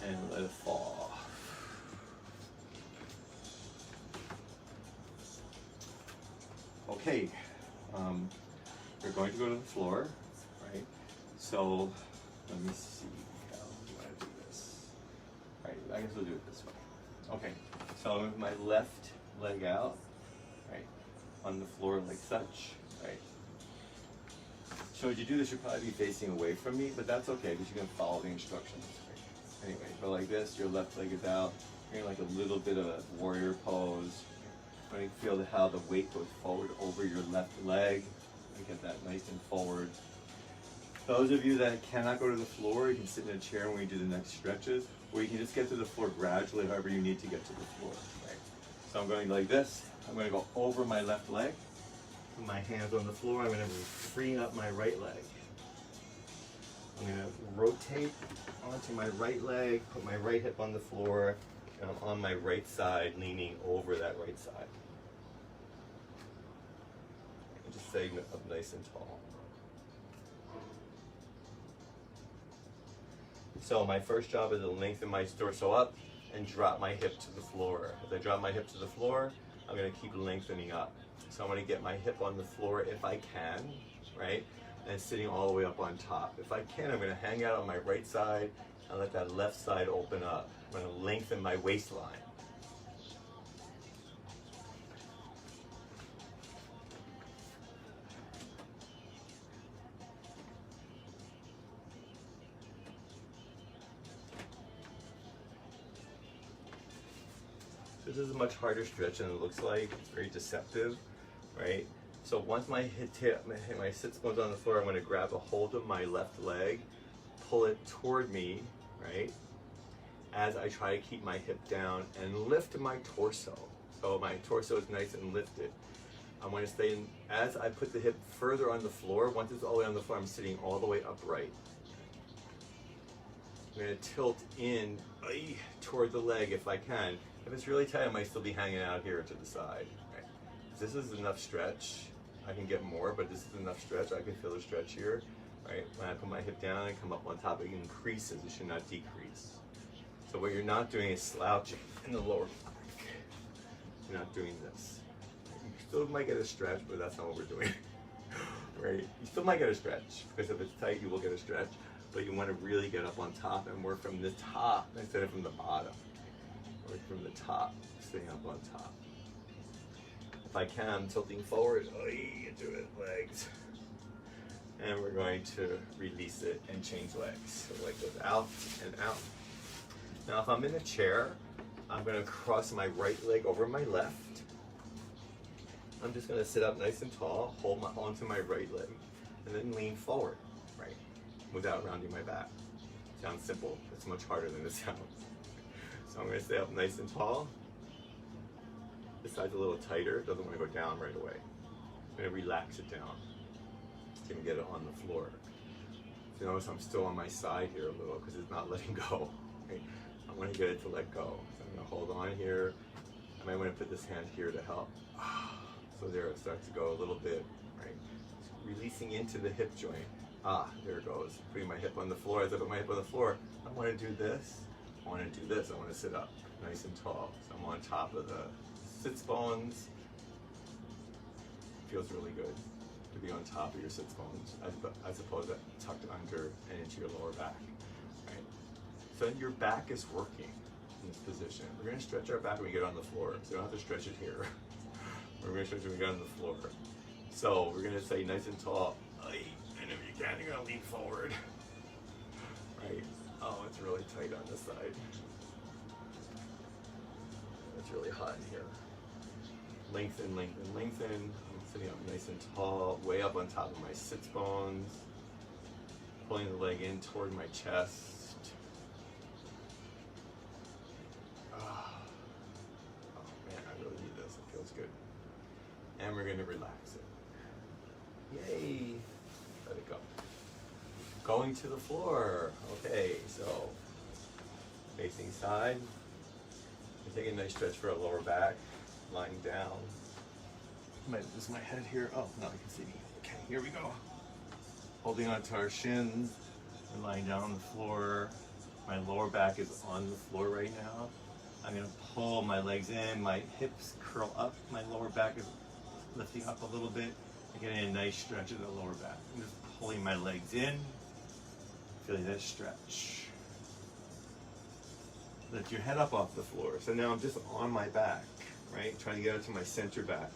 and let it fall. Okay, we're going to go to the floor, right? So let me see how you want to do this. All right, I guess we'll do it this way. Okay, so with my left leg out, right, on the floor like such, right? So as you do this, you'll probably be facing away from me, but that's okay because you can follow the instructions. Right? Anyway, go like this, your left leg is out. You're in like a little bit of a warrior pose. You feel how the weight goes forward over your left leg. You get that nice and forward. Those of you that cannot go to the floor, you can sit in a chair when we do the next stretches, or you can just get to the floor gradually, however you need to get to the floor. Right? So I'm going like this. I'm going to go over my left leg. Put my hands on the floor. I'm going to free up my right leg. I'm going to rotate onto my right leg, put my right hip on the floor, and I'm on my right side, leaning over that right side. And just staying up nice and tall. So my first job is to lengthen my torso up and drop my hip to the floor. As I drop my hip to the floor, I'm going to keep lengthening up. So I'm going to get my hip on the floor if I can, right? And sitting all the way up on top. If I can, I'm going to hang out on my right side and let that left side open up. I'm going to lengthen my waistline. This is a much harder stretch than it looks like. It's very deceptive, right? So once my sit bone's on the floor, I'm going to grab a hold of my left leg, pull it toward me, right? As I try to keep my hip down and lift my torso. So my torso is nice and lifted. I'm going to stay in, as I put the hip further on the floor, once it's all the way on the floor, I'm sitting all the way upright. I'm going to tilt in toward the leg if I can. If it's really tight, I might still be hanging out here to the side. Right? This is enough stretch. I can get more, but this is enough stretch. I can feel the stretch here. Right? When I put my hip down and come up on top, it increases. It should not decrease. So what you're not doing is slouching in the lower back. You're not doing this. You still might get a stretch, but that's not what we're doing. Right? You still might get a stretch, because if it's tight, you will get a stretch. But you want to really get up on top and work from the top instead of from the bottom. Work from the top, staying up on top. If I can, I'm tilting forward, into it, legs. And we're going to release it and change legs. So leg goes out and out. Now if I'm in a chair, I'm going to cross my right leg over my left. I'm just going to sit up nice and tall, hold onto my right leg, and then lean forward, right, without rounding my back. Sounds simple, it's much harder than it sounds. So I'm going to stay up nice and tall. This side's a little tighter, it doesn't want to go down right away. I'm going to relax it down. It's going to get it on the floor. So notice I'm still on my side here a little because it's not letting go. Right? I want to get it to let go. So I'm going to hold on here. I might want to put this hand here to help. So there it starts to go a little bit, right? Releasing into the hip joint. There it goes. Putting my hip on the floor. As I put my hip on the floor, I want to do this. I want to do this. I want to sit up nice and tall. So I'm on top of the sits bones. Feels really good to be on top of your sits bones as opposed to tucked under and into your lower back. Right? So your back is working in this position. We're going to stretch our back when we get on the floor. So you don't have to stretch it here. We're going to stretch it when we get on the floor. So we're going to say nice and tall. And if you can, you're going to lean forward. Right? Oh, it's really tight on this side. It's really hot in here. Lengthen, lengthen, lengthen. I'm sitting up nice and tall, way up on top of my sits bones. Pulling the leg in toward my chest. gonna relax it. Yay! Let it go. Going to the floor. Okay, so facing side. Take a nice stretch for our lower back. Lying down. This is my head here. Oh, now you can see me. Okay, here we go. Holding on to our shins. We're lying down on the floor. My lower back is on the floor right now. I'm gonna pull my legs in. My hips curl up. My lower back is lifting up a little bit. I'm getting a nice stretch of the lower back. I'm just pulling my legs in. Feeling that stretch. Lift your head up off the floor. So now I'm just on my back, right? Trying to get into my center back.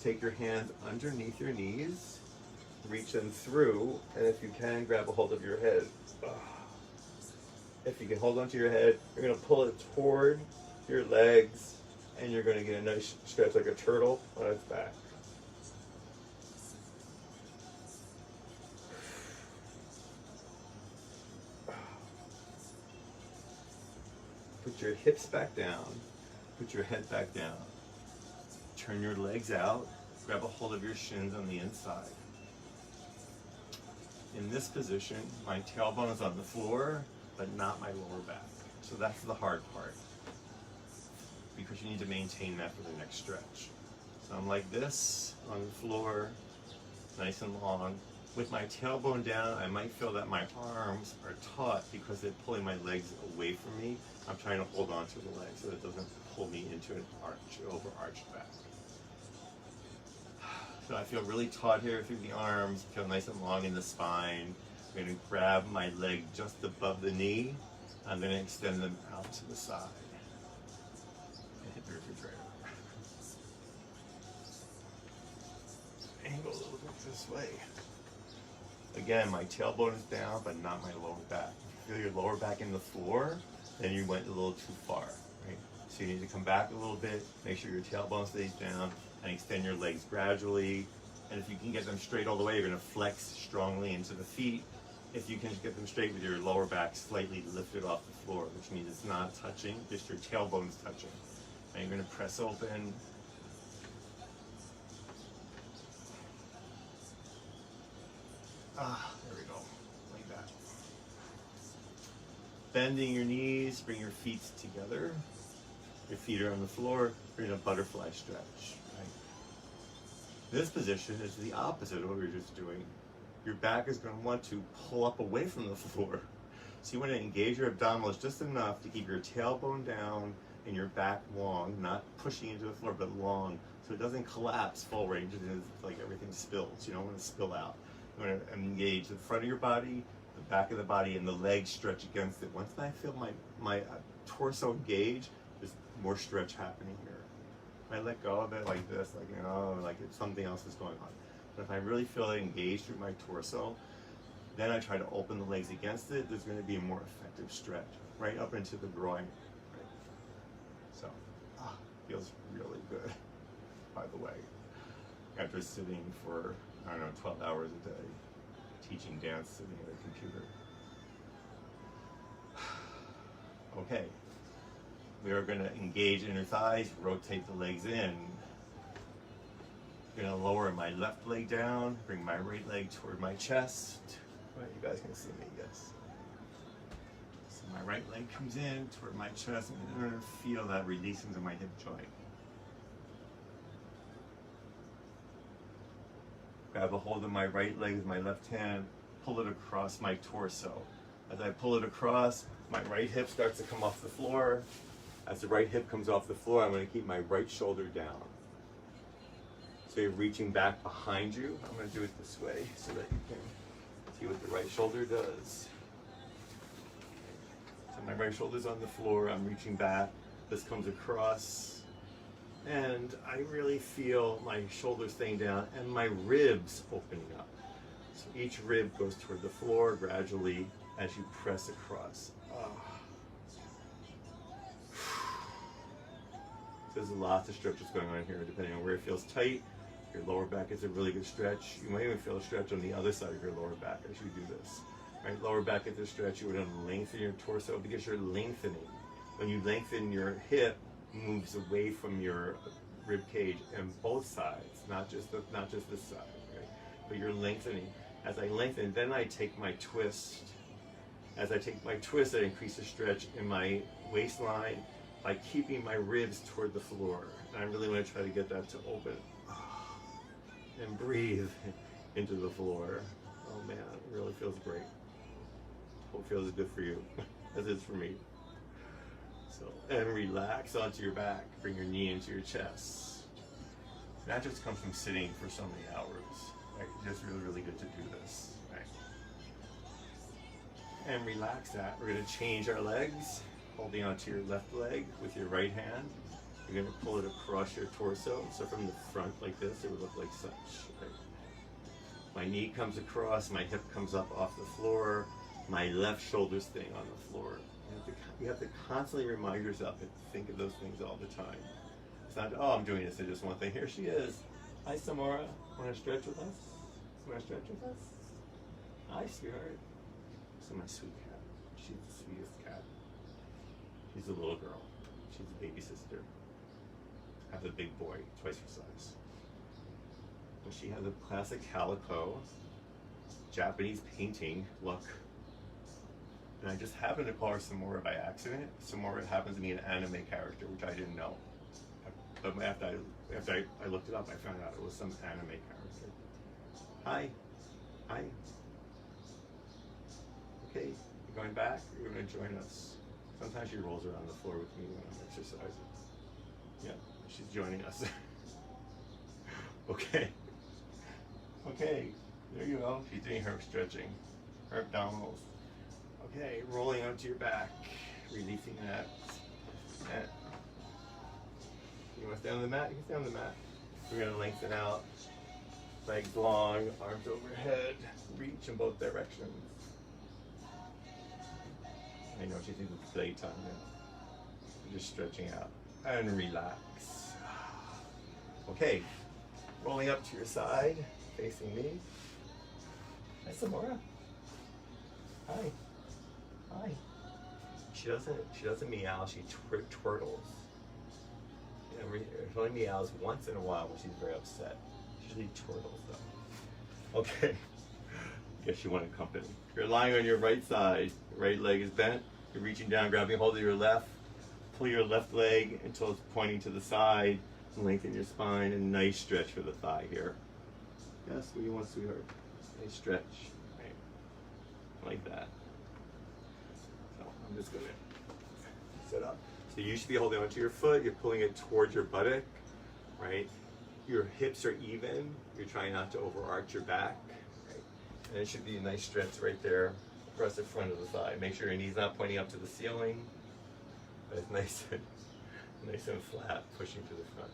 Take your hands underneath your knees, reach them through, and if you can, grab a hold of your head. If you can hold onto your head, you're gonna pull it toward your legs, and you're gonna get a nice stretch like a turtle on its back. Put your hips back down, put your head back down. Turn your legs out, grab a hold of your shins on the inside. In this position, my tailbone is on the floor, but not my lower back. So that's the hard part, because you need to maintain that for the next stretch. So I'm like this on the floor, nice and long. With my tailbone down, I might feel that my arms are taut because they're pulling my legs away from me. I'm trying to hold on to the legs so it doesn't pull me into an overarched back. So I feel really taut here through the arms, feel nice and long in the spine. I'm going to grab my leg just above the knee. I'm going to extend them out to the side and hit the refrigerator. Angle a little bit this way. Again, my tailbone is down, but not my lower back. If you feel your lower back in the floor, then you went a little too far, right? So you need to come back a little bit, make sure your tailbone stays down, and extend your legs gradually. And if you can get them straight all the way, you're gonna flex strongly into the feet. If you can get them straight with your lower back slightly lifted off the floor, which means it's not touching, just your tailbone's touching. And you're gonna press open. There we go, like that. Bending your knees, bring your feet together. Your feet are on the floor, bring a butterfly stretch. Right? This position is the opposite of what we were just doing. Your back is going to want to pull up away from the floor. So you want to engage your abdominals just enough to keep your tailbone down and your back long, not pushing into the floor, but long, so it doesn't collapse forward and just like everything spills. You don't want to spill out. You want to engage the front of your body, the back of the body, and the legs stretch against it. Once I feel my torso engage, there's more stretch happening here. If I let go of it like this, like, you know, like something else is going on. But if I really feel it engaged through my torso, then I try to open the legs against it. There's going to be a more effective stretch right up into the groin. Right? So, feels really good, by the way. After sitting for, I don't know, 12 hours a day, teaching dance, sitting at a computer. Okay, we are going to engage inner thighs, rotate the legs in. I'm going to lower my left leg down, bring my right leg toward my chest. Right, you guys can see me, yes. So my right leg comes in toward my chest, and I'm going to feel that release into my hip joint. Grab a hold of my right leg with my left hand, pull it across my torso. As I pull it across, my right hip starts to come off the floor. As the right hip comes off the floor, I'm going to keep my right shoulder down. So you're reaching back behind you. I'm going to do it this way so that you can see what the right shoulder does. So my right shoulder's on the floor, I'm reaching back. This comes across, and I really feel my shoulders staying down and my ribs opening up. So each rib goes toward the floor gradually as you press across. So there's lots of stretches going on here depending on where it feels tight. Your lower back is a really good stretch. You might even feel a stretch on the other side of your lower back as you do this. Right, lower back is a stretch. You want to lengthen your torso because you're lengthening. When you lengthen, your hip moves away from your rib cage and both sides, not just this side, right? But you're lengthening. As I lengthen, then I take my twist. As I take my twist, I increase the stretch in my waistline by keeping my ribs toward the floor. And I really want to try to get that to open and breathe into the floor. Oh man, it really feels great. Hope it feels good for you, as it's for me. So, and relax onto your back. Bring your knee into your chest. That just comes from sitting for so many hours. Right? Just really, really good to do this. Right? And relax that. We're going to change our legs. Holding onto your left leg with your right hand. You're going to pull it across your torso. So from the front like this, it would look like such. Right? My knee comes across, my hip comes up off the floor, my left shoulder's staying on the floor. You have to constantly remind yourself and think of those things all the time. It's not, oh, I'm doing this, I just one thing. Here she is. Hi, Samora. Want to stretch with us? Want to stretch with us? Hi, sweetheart. So my sweet cat. She's the sweetest cat. She's a little girl. She's a baby sister. I have a big boy, twice her size. And she has a classic calico, Japanese painting look. And I just happened to call her Samora by accident. Samora happens to be an anime character, which I didn't know. But after I looked it up, I found out it was some anime character. Hi. Hi. Okay, you're going back? You're going to join us. Sometimes she rolls around the floor with me when I'm exercising. Yeah, she's joining us. Okay. Okay, there you go. She's doing her stretching, her abdominals. Okay, rolling onto your back, releasing that. You want to stay on the mat? You can stay on the mat. We're going to lengthen out, legs long, arms overhead, reach in both directions. I know she's in the playtime now. Just stretching out and relax. Okay, rolling up to your side, facing me. Hi, Samora. Hi. Hi. She doesn't meow, she twirtles. She only meows once in a while when she's very upset. She usually twirtles though. Okay. Guess you want company. You're lying on your right side. Right leg is bent. You're reaching down, grabbing hold of your left. Pull your left leg until it's pointing to the side. Lengthen your spine and nice stretch for the thigh here. Yes, what do you want, sweetheart? Nice stretch. Right. Like that. So I'm just gonna set up. So you should be holding onto your foot. You're pulling it towards your buttock, right? Your hips are even. You're trying not to overarch your back. And it should be a nice stretch right there across the front of the thigh. Make sure your knee's not pointing up to the ceiling, but it's nice and flat, pushing to the front.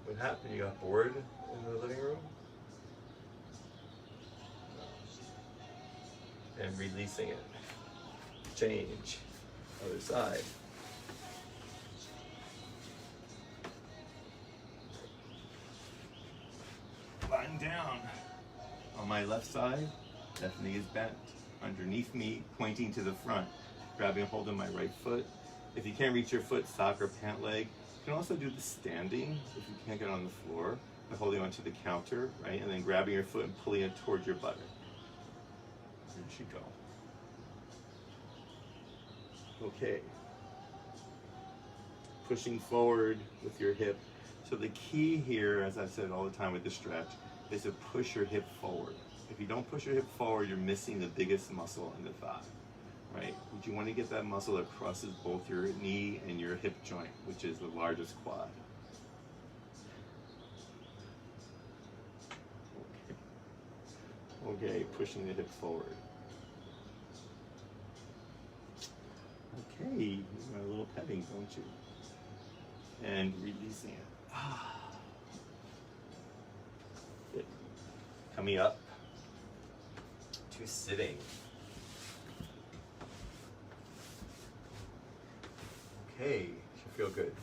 What happened? You got bored in the living room? And releasing it. Change. Other side. Lying down. On my left side, left knee is bent. Underneath me, pointing to the front. Grabbing a hold of my right foot. If you can't reach your foot, sock or pant leg. You can also do the standing if you can't get on the floor by holding onto the counter, right? And then grabbing your foot and pulling it towards your buttock. There she go. Okay. Pushing forward with your hip. So the key here, as I've said all the time with the stretch, is to push your hip forward. If you don't push your hip forward, you're missing the biggest muscle in the thigh, right? But you want to get that muscle that crosses both your knee and your hip joint, which is the largest quad. Okay, pushing the hip forward. Okay, you want a little petting, don't you? And releasing it. Good. Coming up to sitting. Okay, should feel good,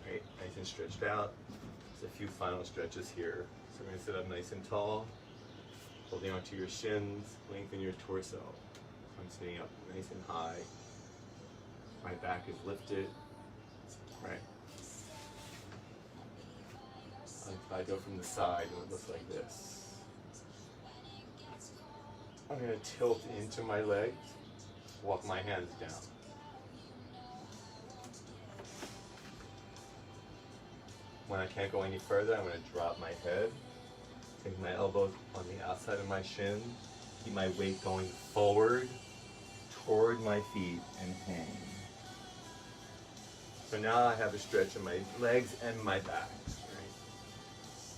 right? Nice and stretched out. Just a few final stretches here. So we're gonna sit up nice and tall, holding onto your shins, lengthen your torso. So I'm sitting up nice and high. My back is lifted, right? If I go from the side, it looks like this. I'm going to tilt into my legs, walk my hands down. When I can't go any further, I'm going to drop my head, take my elbows on the outside of my shin, keep my weight going forward toward my feet and hang. So now I have a stretch in my legs and my back. Right?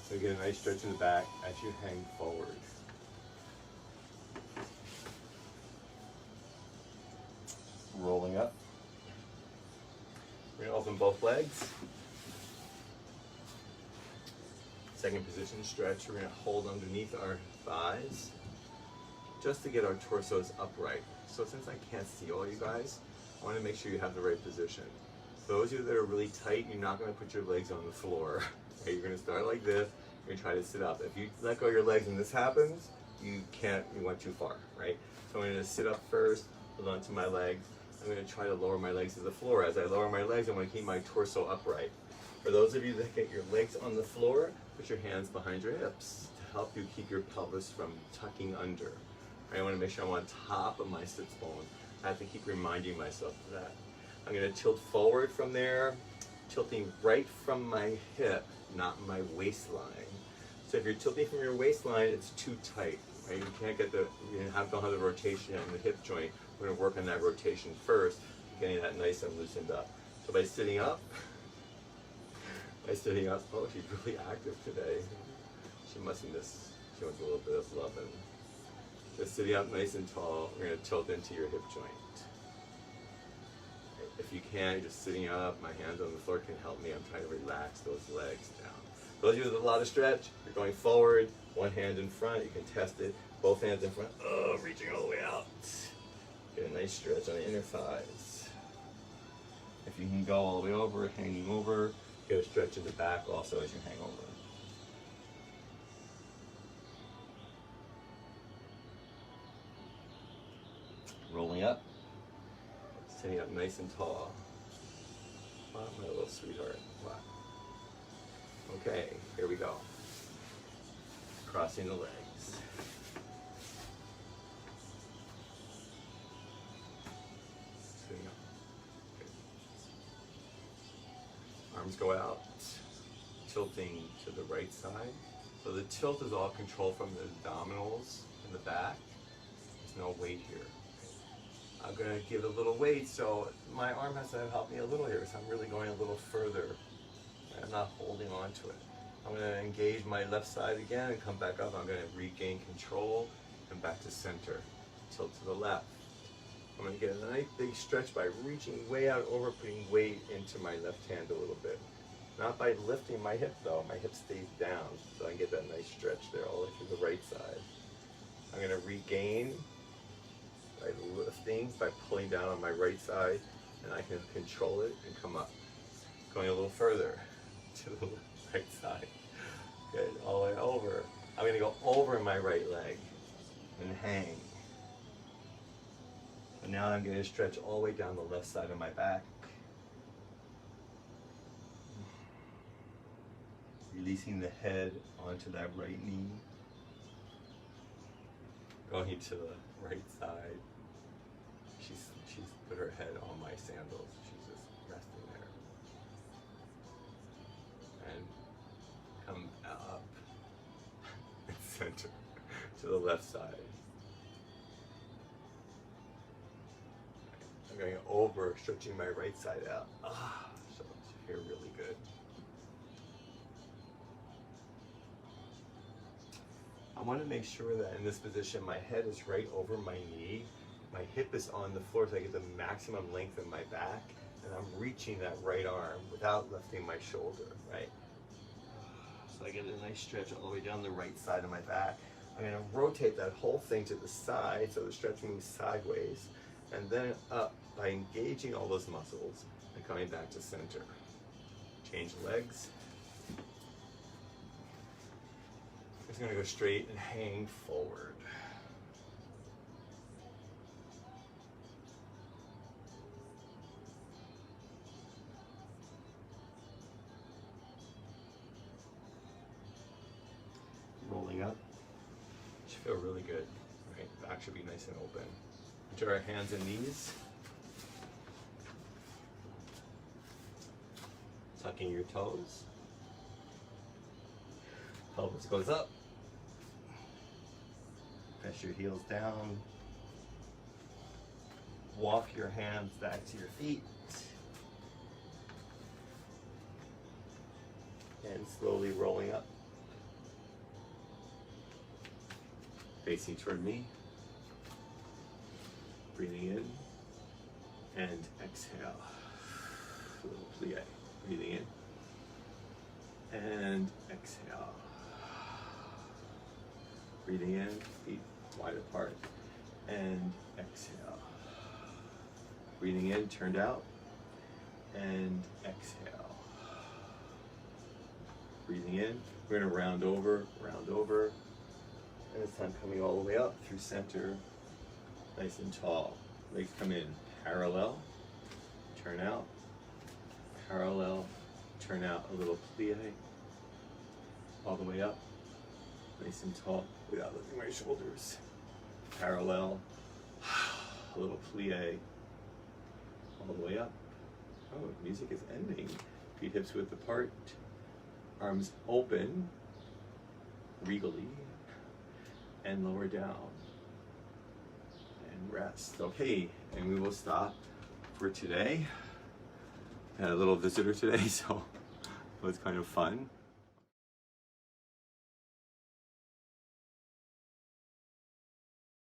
So you get a nice stretch in the back as you hang forward. Rolling up. We're going to open both legs. Second position stretch, we're going to hold underneath our thighs just to get our torsos upright. So since I can't see all you guys, I want to make sure you have the right position. Those of you that are really tight, you're not going to put your legs on the floor. Okay, you're going to start like this, you're going to try to sit up. If you let go of your legs and this happens, you went too far, right? So I'm going to sit up first, hold on to my legs. I'm going to try to lower my legs to the floor. As I lower my legs, I'm going to keep my torso upright. For those of you that get your legs on the floor, put your hands behind your hips to help you keep your pelvis from tucking under. I want to make sure I'm on top of my sits bone. I have to keep reminding myself of that. I'm going to tilt forward from there, tilting right from my hip, not my waistline. So if you're tilting from your waistline, it's too tight. Right? You can't get don't have the rotation in the hip joint. We're going to work on that rotation first, getting that nice and loosened up. So by sitting up, oh, she's really active today. She wants a little bit of loving. Just sitting up nice and tall, we're going to tilt into your hip joint. If you can, just sitting up, my hands on the floor can help me. I'm trying to relax those legs down. Those of you with a lot of stretch, you're going forward, one hand in front, you can test it, both hands in front, reaching all the way out. Get a nice stretch on the inner thighs. If you can go all the way over, hanging over, get a stretch in the back also as you hang over. Rolling up, sitting up nice and tall. Wow, my little sweetheart. Wow. Okay, here we go. Crossing the legs. Sitting up. Okay. Arms go out, tilting to the right side. So the tilt is all controlled from the abdominals in the back. There's no weight here. I'm going to give a little weight, so my arm has to help me a little here, so I'm really going a little further. I'm not holding on to it. I'm going to engage my left side again and come back up. I'm going to regain control and back to center. Tilt to the left. I'm going to get a nice big stretch by reaching way out over, putting weight into my left hand a little bit. Not by lifting my hip though, my hip stays down, so I can get that nice stretch there all the way through the right side. I'm going to regain by lifting, by pulling down on my right side, and I can control it and come up. Going a little further to the right side. Good, all the way over. I'm going to go over my right leg and hang. And now I'm going to stretch all the way down the left side of my back. Releasing the head onto that right knee. Going to the right side. She's put her head on my sandals. She's just resting there. And come up and center to the left side. I'm going over, stretching my right side out. So it's here really good. I want to make sure that in this position, my head is right over my knee. My hip is on the floor so I get the maximum length in my back. And I'm reaching that right arm without lifting my shoulder, right? So I get a nice stretch all the way down the right side of my back. I'm going to rotate that whole thing to the side so the stretch moves sideways. And then up by engaging all those muscles and coming back to center. Change legs. Just going to go straight and hang forward. feel really good. Right? Back should be nice and open. Into our hands and knees. Tucking your toes. Pelvis goes up. Press your heels down. Walk your hands back to your feet. And slowly rolling up. Facing toward me. Breathing in and exhale. A little plie. Breathing in and exhale. Breathing in, feet wide apart, and exhale. Breathing in, turned out, and exhale. Breathing in, we're gonna round over, and this time coming all the way up through center, nice and tall. Legs come in parallel, turn out, parallel, turn out, a little plie, all the way up, nice and tall, without lifting my shoulders. Parallel, a little plie, all the way up. Oh, music is ending. Feet hips width apart, arms open, regally, and lower down. And rest. Okay, and we will stop for today. Had a little visitor today, so it was kind of fun.